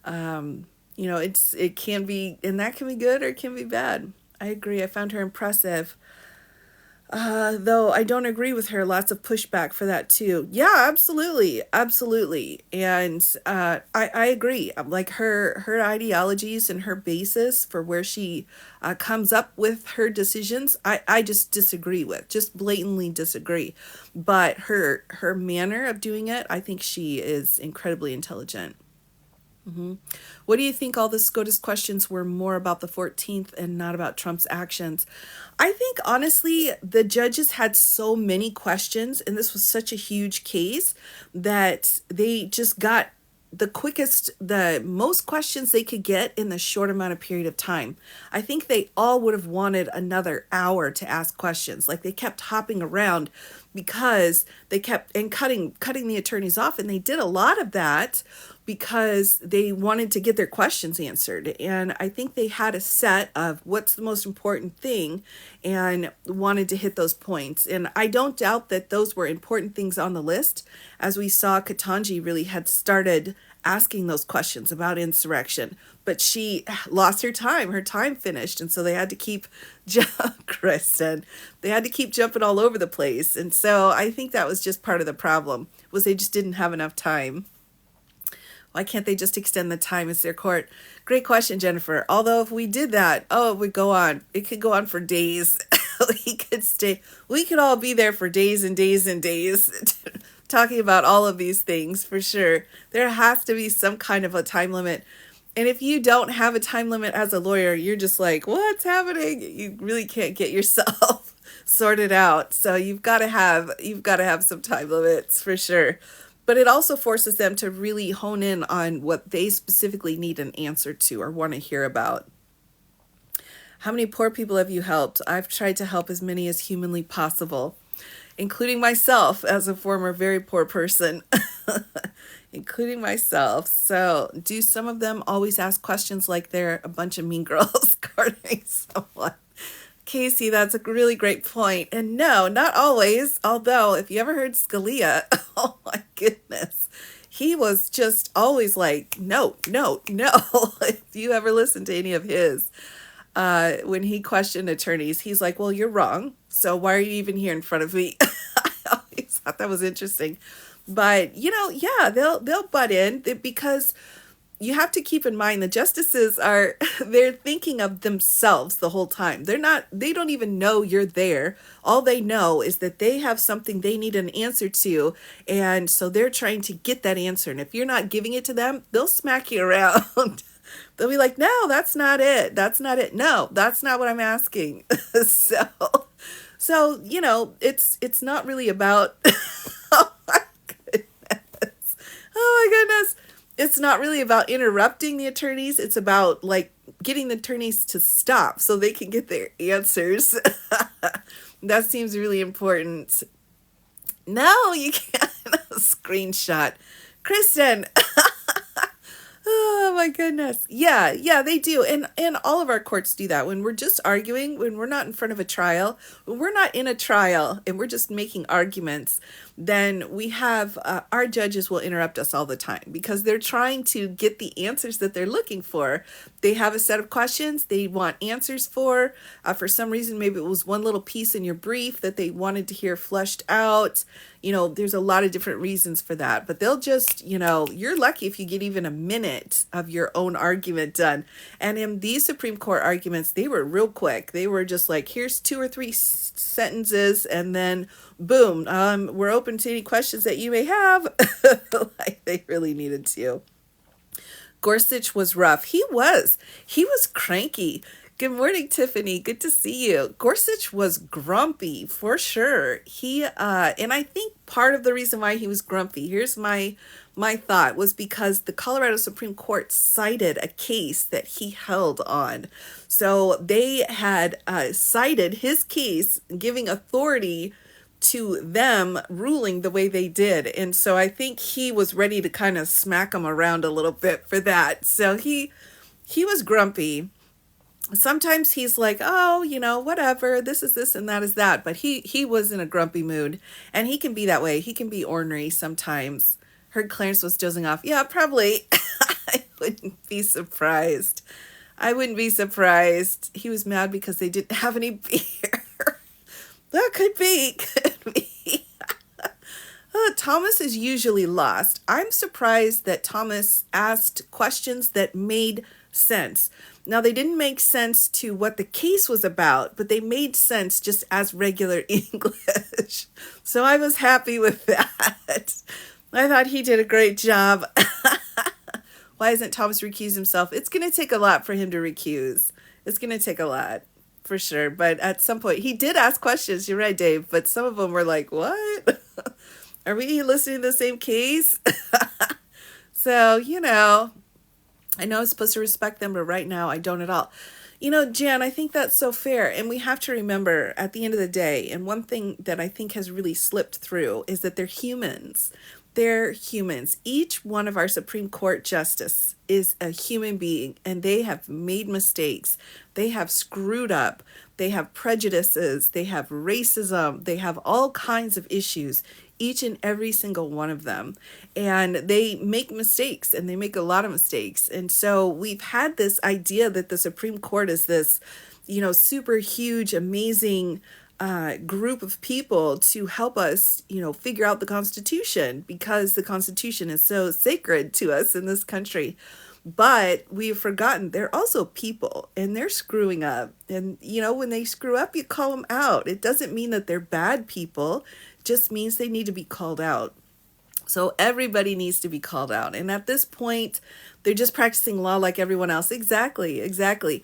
It can be, and that can be good or it can be bad. I agree. I found her impressive. Though I don't agree with her, lots of pushback for that too. Yeah, absolutely, absolutely, and I agree. Like her ideologies and her basis for where she comes up with her decisions, I just disagree with, just blatantly disagree. But her manner of doing it, I think she is incredibly intelligent. What do you think all the SCOTUS questions were more about the 14th and not about Trump's actions? I think honestly, the judges had so many questions, and this was such a huge case that they just got the most questions they could get in the short amount of period of time. I think they all would have wanted another hour to ask questions. Like they kept hopping around because they kept and cutting the attorneys off, and they did a lot of that because they wanted to get their questions answered. And I think they had a set of what's the most important thing and wanted to hit those points. And I don't doubt that those were important things on the list. As we saw, Katanji really had started asking those questions about insurrection, but she lost her time. Her time finished. And so they had to keep, Kristen, they had to keep jumping all over the place. And so I think that was just part of the problem, was they just didn't have enough time. Why can't they just extend the time as their court? Great question, Jennifer. Although if we did that, it would go on. It could go on for days. We could all be there for days and days and days talking about all of these things for sure. There has to be some kind of a time limit. And if you don't have a time limit as a lawyer, you're just like, what's happening? You really can't get yourself sorted out. So you've got to have some time limits for sure. But it also forces them to really hone in on what they specifically need an answer to or want to hear about. How many poor people have you helped? I've tried to help as many as humanly possible, including myself as a former very poor person, including myself. So do some of them always ask questions like they're a bunch of mean girls cornering someone? Casey, that's a really great point. And no, not always. Although, if you ever heard Scalia, oh my goodness, he was just always like, no, no, no. If you ever listen to any of his, when he questioned attorneys, he's like, well, you're wrong. So why are you even here in front of me? I always thought that was interesting. But, yeah, they'll butt in because you have to keep in mind the justices they're thinking of themselves the whole time. They don't even know you're there. All they know is that they have something they need an answer to. And so they're trying to get that answer. And if you're not giving it to them, they'll smack you around. They'll be like, no, that's not it. That's not it. No, that's not what I'm asking. So, it's not really about, oh my goodness. Oh my goodness. It's not really about interrupting the attorneys. It's about like getting the attorneys to stop so they can get their answers. That seems really important. No, you can't. Screenshot. Kristen. Oh my goodness. Yeah, yeah, they do. And all of our courts do that. When we're just arguing, when we're not in front of a trial, when we're not in a trial and we're just making arguments, then we have our judges will interrupt us all the time because they're trying to get the answers that they're looking for. They have a set of questions they want answers for. For some reason, maybe it was one little piece in your brief that they wanted to hear fleshed out. There's a lot of different reasons for that, but they'll just, you're lucky if you get even a minute of your own argument done. And in these Supreme Court arguments, they were real quick. They were just like, here's two or three sentences, and then boom, we're open to any questions that you may have. Like they really needed to. Gorsuch was rough. He was cranky. Good morning, Tiffany. Good to see you. Gorsuch was grumpy for sure. And I think part of the reason why he was grumpy, here's my thought, was because the Colorado Supreme Court cited a case that he held on. So they had cited his case, giving authority to them ruling the way they did. And so I think he was ready to kind of smack them around a little bit for that. So he was grumpy. Sometimes he's like, oh, whatever, this is this and that is that. But he was in a grumpy mood, and he can be that way. He can be ornery sometimes. Heard Clarence was dozing off. Yeah, probably. I wouldn't be surprised. He was mad because they didn't have any beer. That could be. Thomas is usually lost. I'm surprised that Thomas asked questions that made sense. Now, they didn't make sense to what the case was about, but they made sense just as regular English. So I was happy with that. I thought he did a great job. Why isn't Thomas recused himself? It's going to take a lot for him to recuse. It's going to take a lot, for sure. But at some point, he did ask questions. You're right, Dave. But some of them were like, what? Are we listening to the same case? So, I know I'm supposed to respect them, but right now I don't at all. Jan, I think that's so fair. And we have to remember at the end of the day, and one thing that I think has really slipped through is that they're humans. They're humans. Each one of our Supreme Court justice is a human being, and they have made mistakes. They have screwed up. They have prejudices. They have racism. They have all kinds of issues, each and every single one of them. And they make mistakes, and they make a lot of mistakes. And so we've had this idea that the Supreme Court is this, super huge, amazing group of people to help us, figure out the Constitution, because the Constitution is so sacred to us in this country. But we've forgotten they're also people, and they're screwing up. And, when they screw up, you call them out. It doesn't mean that they're bad people. It just means they need to be called out. So everybody needs to be called out. And at this point, they're just practicing law like everyone else. Exactly.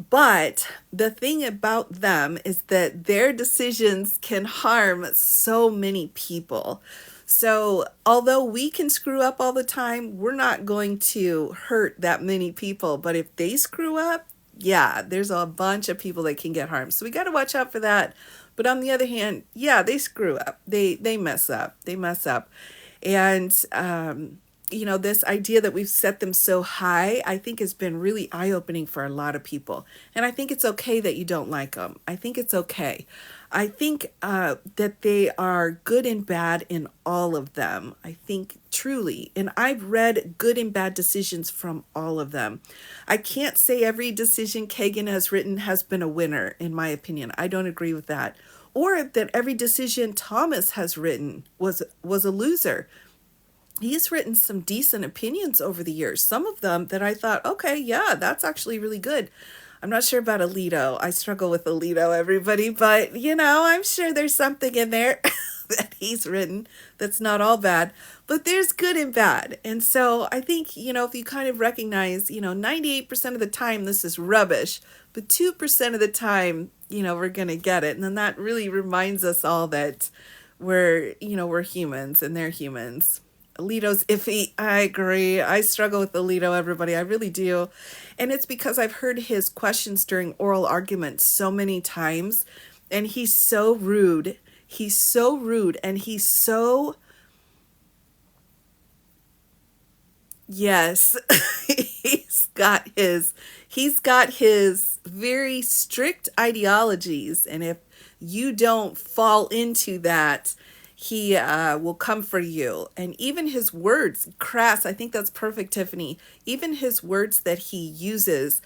But the thing about them is that their decisions can harm so many people. So although we can screw up all the time, we're not going to hurt that many people. But if they screw up, yeah, there's a bunch of people that can get harmed. So we got to watch out for that. But on the other hand, yeah, they screw up. They mess up. And, this idea that we've set them so high, I think has been really eye-opening for a lot of people. And I think it's okay that you don't like them. I think it's okay. I think that they are good and bad in all of them. I think truly. And I've read good and bad decisions from all of them. I can't say every decision Kagan has written has been a winner, in my opinion. I don't agree with that. Or that every decision Thomas has written was a loser. He's written some decent opinions over the years. Some of them that I thought, okay, yeah, that's actually really good. I'm not sure about Alito. I struggle with Alito, everybody, but I'm sure there's something in there that he's written that's not all bad, but there's good and bad. And so I think, if you kind of recognize, 98% of the time this is rubbish, but 2% of the time, we're going to get it. And then that really reminds us all that we're humans and they're humans. Alito's iffy. I agree. I struggle with Alito, everybody. I really do. And it's because I've heard his questions during oral arguments so many times, and he's so rude. He's so rude, and he's so Yes. He's got his very strict ideologies, and if you don't fall into that, he will come for you. And even his words, crass, I think that's perfect, Tiffany. Even his words that he uses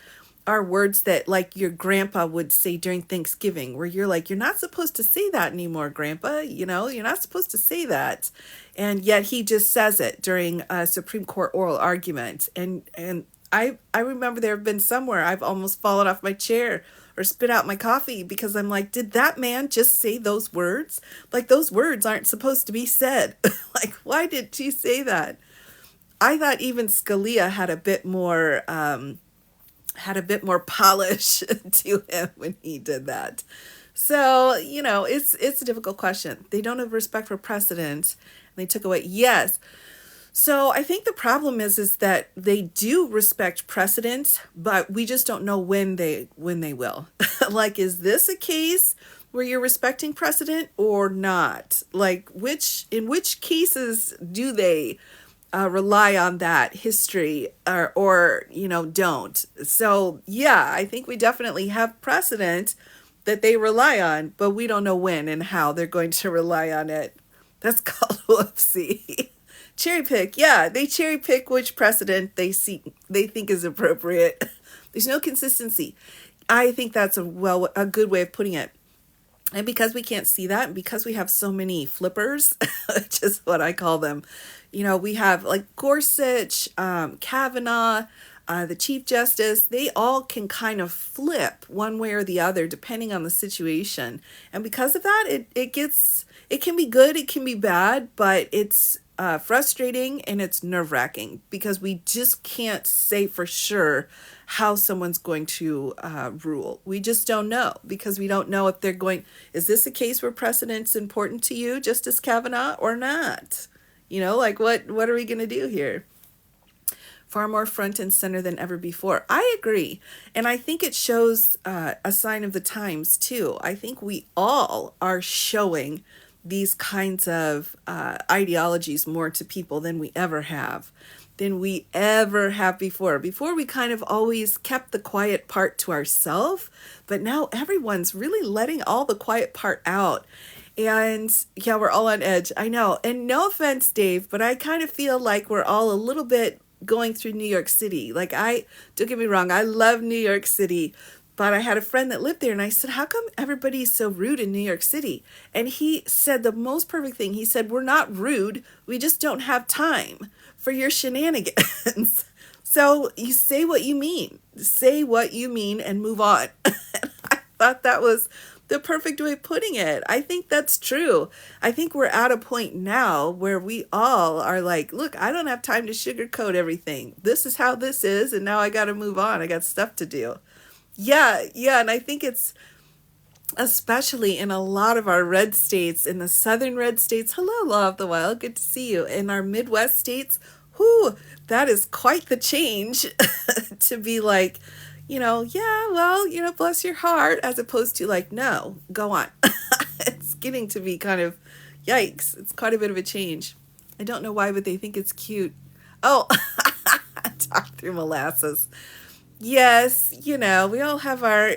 are words that like your grandpa would say during Thanksgiving, where you're like, you're not supposed to say that anymore, grandpa. You're not supposed to say that. And yet he just says it during a Supreme Court oral argument. And I remember there have been somewhere I've almost fallen off my chair or spit out my coffee because I'm like, did that man just say those words? Like, those words aren't supposed to be said. Like, why did she say that? I thought even Scalia had a bit more polish to him when he did that. So, it's a difficult question. They don't have respect for precedent. And they took away, yes. So I think the problem is that they do respect precedent, but we just don't know when they will. Like, is this a case where you're respecting precedent or not? Like, in which cases do they rely on that history, or don't? So yeah, I think we definitely have precedent that they rely on, but we don't know when and how they're going to rely on it. That's called whoopsie. Cherry pick, yeah, they cherry pick which precedent they think is appropriate. There's no consistency. I think that's a good way of putting it. And because we can't see that, and because we have so many flippers, which is what I call them, we have like Gorsuch, Kavanaugh, the Chief Justice, they all can kind of flip one way or the other depending on the situation. And because of that, it can be good, it can be bad, but it's frustrating and it's nerve-wracking because we just can't say for sure how someone's going to rule. We just don't know because we don't know if they're going, is this a case where precedent's important to you, Justice Kavanaugh, or not? Like what are we going to do here? Far more front and center than ever before. I agree. And I think it shows a sign of the times too. I think we all are showing these kinds of ideologies more to people than we ever have before. Before we kind of always kept the quiet part to ourselves, but now everyone's really letting all the quiet part out. And yeah, we're all on edge. I know. And no offense, Dave, but I kind of feel like we're all a little bit going through New York City. Like, don't get me wrong, I love New York City, but I had a friend that lived there and I said, how come everybody's so rude in New York City? And he said the most perfect thing. He said, we're not rude. We just don't have time for your shenanigans. So you say what you mean. Say what you mean and move on. I thought that was the perfect way of putting it. I think that's true. I think we're at a point now where we all are like, look, I don't have time to sugarcoat everything. This is how this is, and now I got to move on. I got stuff to do. Yeah, and I think it's especially in a lot of our red states, in the southern red states. Hello, Law of the Wild. Good to see you. In our Midwest states, that is quite the change to be like, yeah, well, bless your heart, as opposed to like, no, go on. It's getting to be kind of, yikes. It's quite a bit of a change. I don't know why, but they think it's cute. Oh, talk through molasses. Yes, we all have our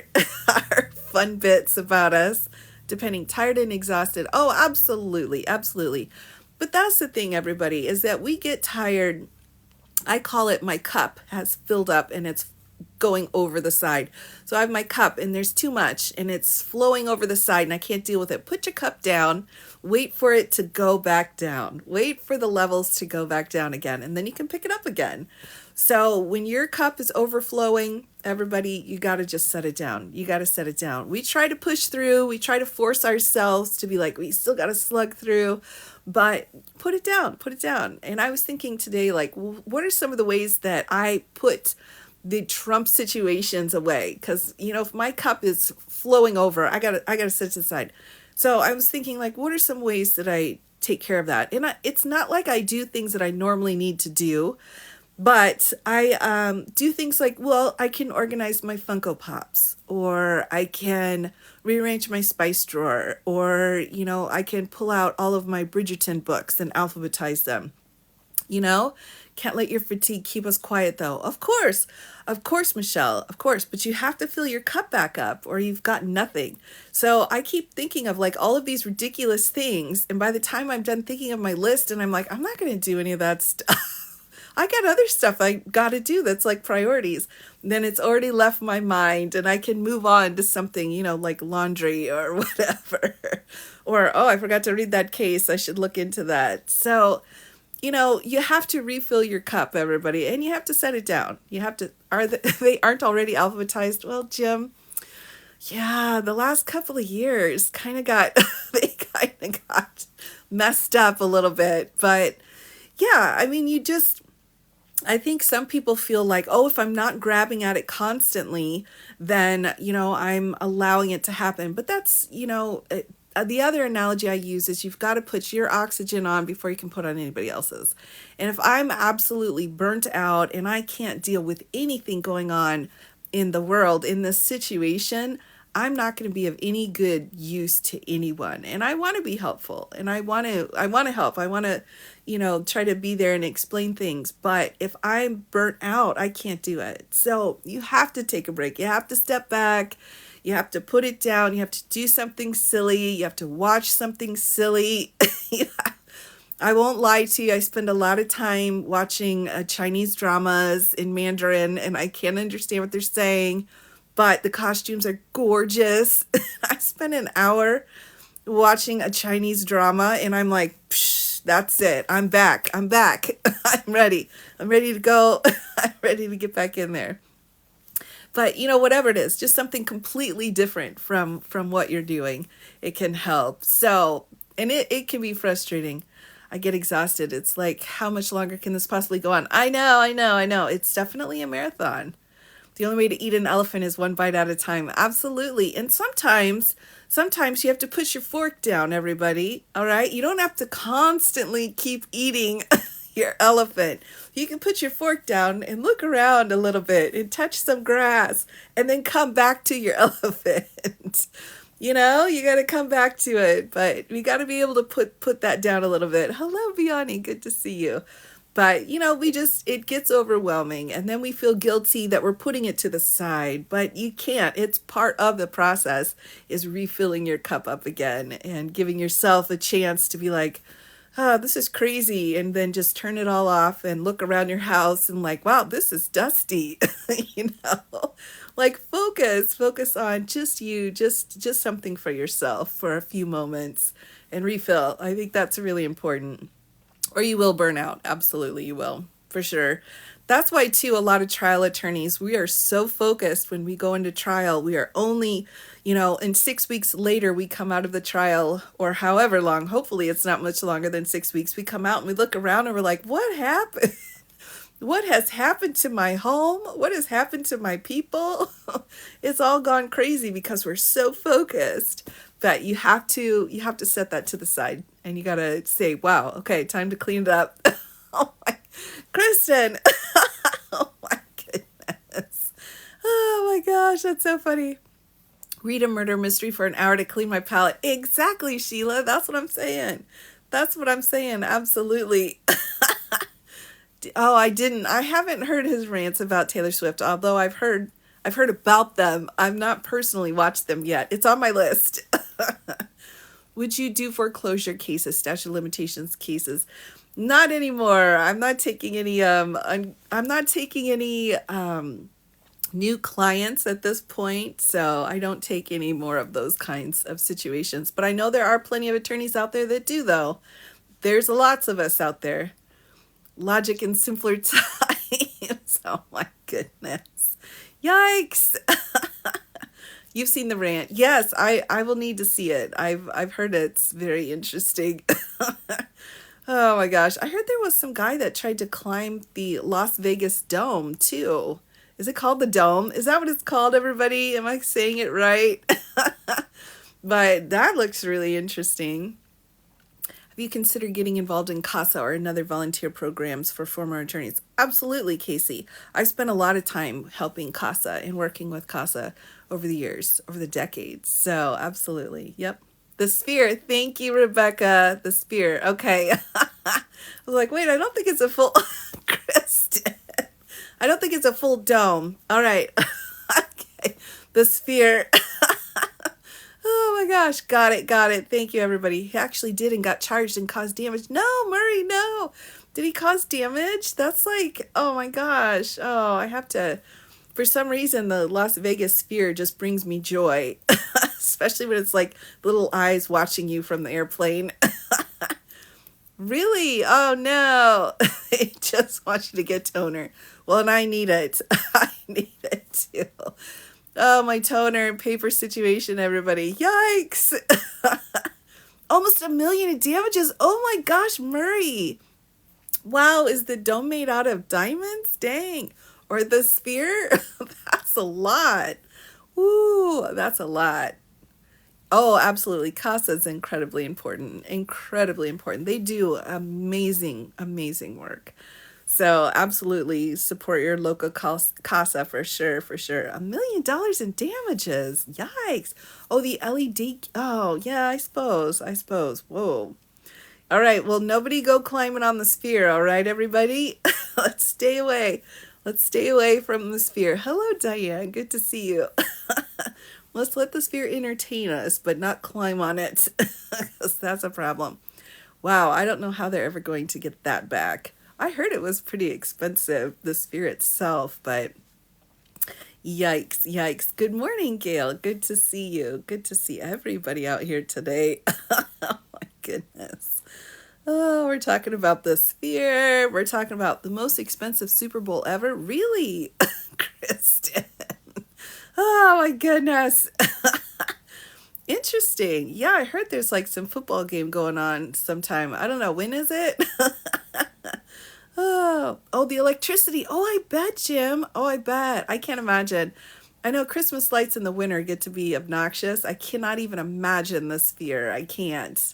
our fun bits about us, depending, tired and exhausted. Oh, absolutely, absolutely. But that's the thing, everybody, is that we get tired. I call it my cup has filled up and it's going over the side. So I have my cup and there's too much and it's flowing over the side and I can't deal with it. Put your cup down, wait for it to go back down. Wait for the levels to go back down again, and then you can pick it up again. So when your cup is overflowing, everybody, you got to just set it down. You got to set it down. We try to push through. We try to force ourselves to be like, we still got to slug through, but put it down, put it down. And I was thinking today, like, what are some of the ways that I put the Trump situations away? Because, if my cup is flowing over, I gotta set it aside. So I was thinking, like, what are some ways that I take care of that? And it's not like I do things that I normally need to do. But I do things like, well, I can organize my Funko Pops, or I can rearrange my spice drawer, or, I can pull out all of my Bridgerton books and alphabetize them. you know? Can't let your fatigue keep us quiet though. Of course, Michelle, of course, but you have to fill your cup back up or you've got nothing. So I keep thinking of like all of these ridiculous things. And by the time I'm done thinking of my list and I'm like, I'm not going to do any of that stuff. I got other stuff I got to do that's like priorities. Then it's already left my mind and I can move on to something, like laundry or whatever. Or, oh, I forgot to read that case. I should look into that. So, you have to refill your cup, everybody, and you have to set it down. You have to, they aren't already alphabetized? Well, Jim, yeah, the last couple of years kind of got, they kind of got messed up a little bit. But yeah, I mean, I think some people feel like, oh, if I'm not grabbing at it constantly, then, I'm allowing it to happen. But that's, the other analogy I use is you've got to put your oxygen on before you can put on anybody else's. And if I'm absolutely burnt out and I can't deal with anything going on in the world, in this situation, I'm not going to be of any good use to anyone. And I want to be helpful and I want to help. I want to, try to be there and explain things. But if I'm burnt out, I can't do it. So you have to take a break. You have to step back. You have to put it down. You have to do something silly. You have to watch something silly. I won't lie to you. I spend a lot of time watching Chinese dramas in Mandarin and I can't understand what they're saying, but the costumes are gorgeous. I spent an hour watching a Chinese drama and I'm like, psh, that's it. I'm back. I'm back. I'm ready. I'm ready to go. I'm ready to get back in there. But whatever it is, just something completely different from what you're doing, it can help. So, and it can be frustrating. I get exhausted. It's like, how much longer can this possibly go on? I know. It's definitely a marathon. The only way to eat an elephant is one bite at a time. Absolutely. And sometimes you have to push your fork down, everybody. All right. You don't have to constantly keep eating your elephant. You can put your fork down and look around a little bit and touch some grass and then come back to your elephant. You got to come back to it, but we got to be able to put that down a little bit. Hello, Vianney. Good to see you. But, it gets overwhelming and then we feel guilty that we're putting it to the side, but you can't. It's part of the process is refilling your cup up again and giving yourself a chance to be like, oh, this is crazy. And then just turn it all off and look around your house and like, wow, this is dusty, like focus on just you, just something for yourself for a few moments and refill. I think that's really important. Or you will burn out. Absolutely, you will, for sure. That's why, too, a lot of trial attorneys, we are so focused when we go into trial. We are only, and 6 weeks later, we come out of the trial, or however long, hopefully it's not much longer than 6 weeks. We come out and we look around and we're like, what happened? What has happened to my home? What has happened to my people? It's all gone crazy because we're so focused. But you have to set that to the side and you got to say, wow, okay, time to clean it up. Oh my, Kristen. Oh my goodness. Oh my gosh, that's so funny. Read a murder mystery for an hour to clean my palate. Exactly, Sheila. That's what I'm saying. Absolutely. Oh, I haven't heard his rants about Taylor Swift, although I've heard about them. I've not personally watched them yet. It's on my list. Would you do foreclosure cases, statute of limitations cases? Not anymore. I'm not taking any new clients at this point, so I don't take any more of those kinds of situations. But I know there are plenty of attorneys out there that do, though. There's lots of us out there. Logic in simpler times. Oh my goodness. Yikes. You've seen the rant. Yes, I will need to see it. I've heard it's very interesting. Oh my gosh. I heard there was some guy that tried to climb the Las Vegas Dome too. Is it called the Dome? Is that what it's called, everybody? Am I saying it right? But that looks really interesting. Have you considered getting involved in CASA or another volunteer programs for former attorneys? Absolutely, Casey. I spent a lot of time helping CASA and working with CASA over the years, over the decades. So absolutely. Yep. The Sphere. Thank you, Rebecca. The Sphere. Okay. was like, wait, I don't think it's a full Kristen. I don't think it's a full dome. All right. Okay. The sphere. Oh my gosh. Got it. Got it. Thank you, everybody. He actually did and got charged and caused damage. No, Murray, no. Did he cause damage? That's like, oh my gosh. Oh, I have to. For some reason, the Las Vegas sphere just brings me joy, especially when it's like little eyes watching you from the airplane. Really? Oh no. They just want you to get toner. Well, and I need it. I need it too. Oh, my toner and paper situation, everybody. Yikes. Almost 1 million in damages. Oh my gosh, Murray. Wow, is the dome made out of diamonds? Dang. Or the sphere? That's a lot. Ooh, that's a lot. Oh, absolutely. CASA is incredibly important. Incredibly important. They do amazing, amazing work. So absolutely support your local CASA for sure, for sure. $1 million in damages. Yikes. Oh, the LED. Oh, yeah, I suppose. Whoa. All right. Well, nobody go climbing on the sphere. All right, everybody. Let's stay away. Let's stay away from the sphere. Hello, Diane. Good to see you. Let's let the sphere entertain us, but not climb on it, because that's a problem. Wow, I don't know how they're ever going to get that back. I heard it was pretty expensive, the sphere itself, but yikes, yikes. Good morning, Gail. Good to see you. Good to see everybody out here today. Oh my goodness. Oh, we're talking about the sphere. We're talking about the most expensive Super Bowl ever. Really, Kristen? Oh my goodness. Interesting. Yeah, I heard there's like some football game going on sometime. I don't know. When is it? Oh, the electricity. Oh, I bet, Jim. Oh, I bet. I can't imagine. I know Christmas lights in the winter get to be obnoxious. I cannot even imagine the sphere. I can't.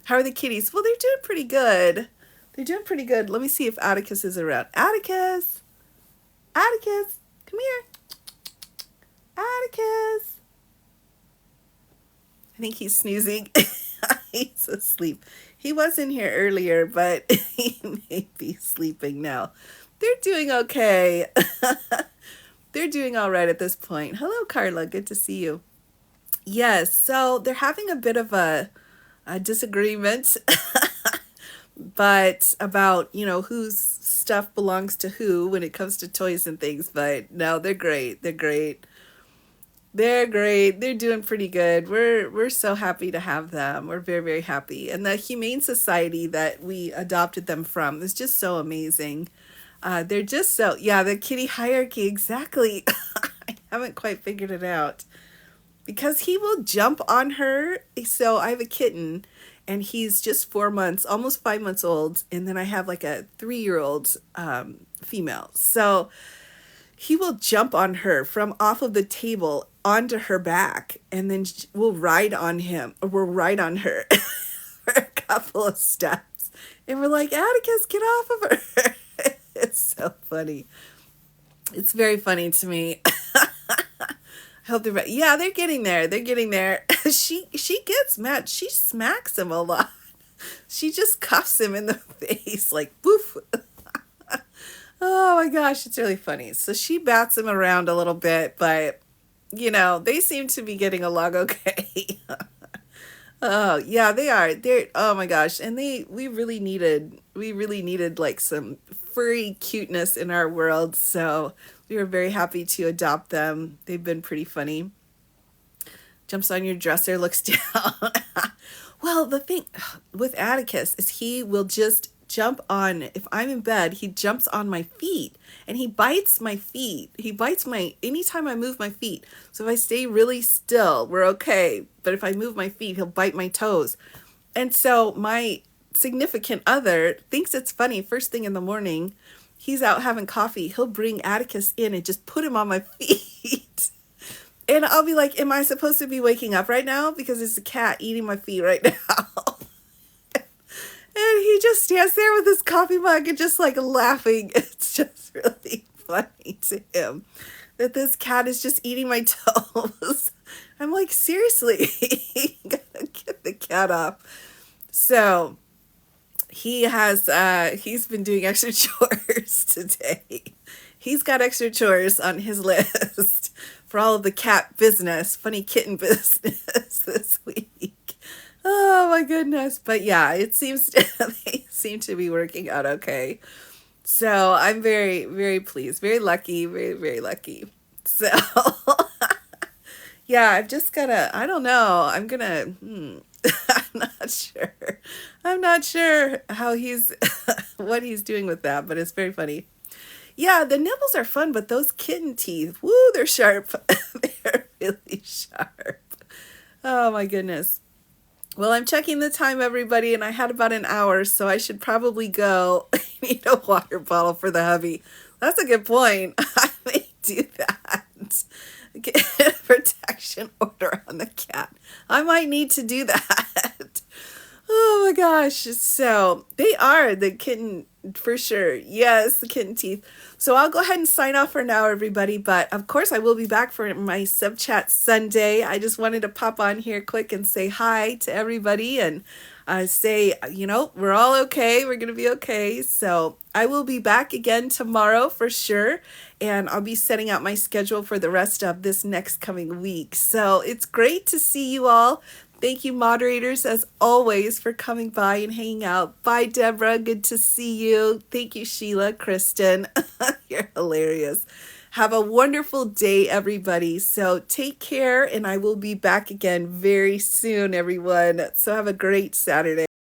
How are the kitties? Well, they're doing pretty good. They're doing pretty good. Let me see if Atticus is around. Atticus! Atticus! Come here. Atticus! I think he's snoozing. He's asleep. He was in here earlier, but he may be sleeping now. They're doing okay. They're doing all right at this point. Hello, Carla. Good to see you. Yes, so they're having a bit of a disagreement, but about, whose stuff belongs to who when it comes to toys and things. But no, they're great. They're great. They're great. They're doing pretty good. We're so happy to have them. We're very, very happy. And the Humane Society that we adopted them from is just so amazing. They're just so, yeah, the kitty hierarchy, exactly. I haven't quite figured it out. Because he will jump on her. So I have a kitten, and he's just 4 months, almost 5 months old. And then I have like a 3-year-old female. So he will jump on her from off of the table onto her back, and then we'll ride on him, or we'll ride on her for a couple of steps. And we're like, Atticus, get off of her. It's so funny. It's very funny to me. I hope they're, yeah, they're getting there. They're getting there. She gets mad. She smacks him a lot. She just cuffs him in the face, like, poof. Oh my gosh, it's really funny. So she bats him around a little bit, but they seem to be getting along okay. Oh, yeah, they are. They're, oh my gosh. And we really needed like some furry cuteness in our world. So we were very happy to adopt them. They've been pretty funny. Jumps on your dresser, looks down. Well, the thing with Atticus is he will just jump on, if I'm in bed, he jumps on my feet and he bites my feet. He bites anytime I move my feet. So if I stay really still, we're okay. But if I move my feet, he'll bite my toes. And so my significant other thinks it's funny. First thing in the morning, he's out having coffee. He'll bring Atticus in and just put him on my feet. And I'll be like, am I supposed to be waking up right now? Because there's a cat eating my feet right now. And he just stands there with his coffee mug and just like laughing. It's just really funny to him that this cat is just eating my toes. I'm like, seriously, you gotta get the cat off. So He's been doing extra chores today. He's got extra chores on his list for all of the cat business, funny kitten business this week. Oh my goodness. But yeah, it seems they seem to be working out okay. So I'm very, very pleased, very lucky, very, very lucky. So yeah, I've just gotta, I don't know. I'm not sure. I'm not sure how he's, what he's doing with that, but it's very funny. Yeah, the nibbles are fun, but those kitten teeth, woo, they're sharp. They're really sharp. Oh my goodness. Well, I'm checking the time, everybody, and I had about an hour, so I should probably go. I need a water bottle for the hubby. That's a good point. I may do that. Get a protection order on the cat. I might need to do that. Oh my gosh. So they are the kitten for sure. Yes, the kitten teeth. So I'll go ahead and sign off for now, everybody. But of course, I will be back for my sub chat Sunday. I just wanted to pop on here quick and say hi to everybody and say, we're all okay. We're going to be okay. So I will be back again tomorrow for sure. And I'll be setting out my schedule for the rest of this next coming week. So it's great to see you all. Thank you, moderators, as always, for coming by and hanging out. Bye, Deborah. Good to see you. Thank you, Sheila, Kristen. You're hilarious. Have a wonderful day, everybody. So take care, and I will be back again very soon, everyone. So have a great Saturday.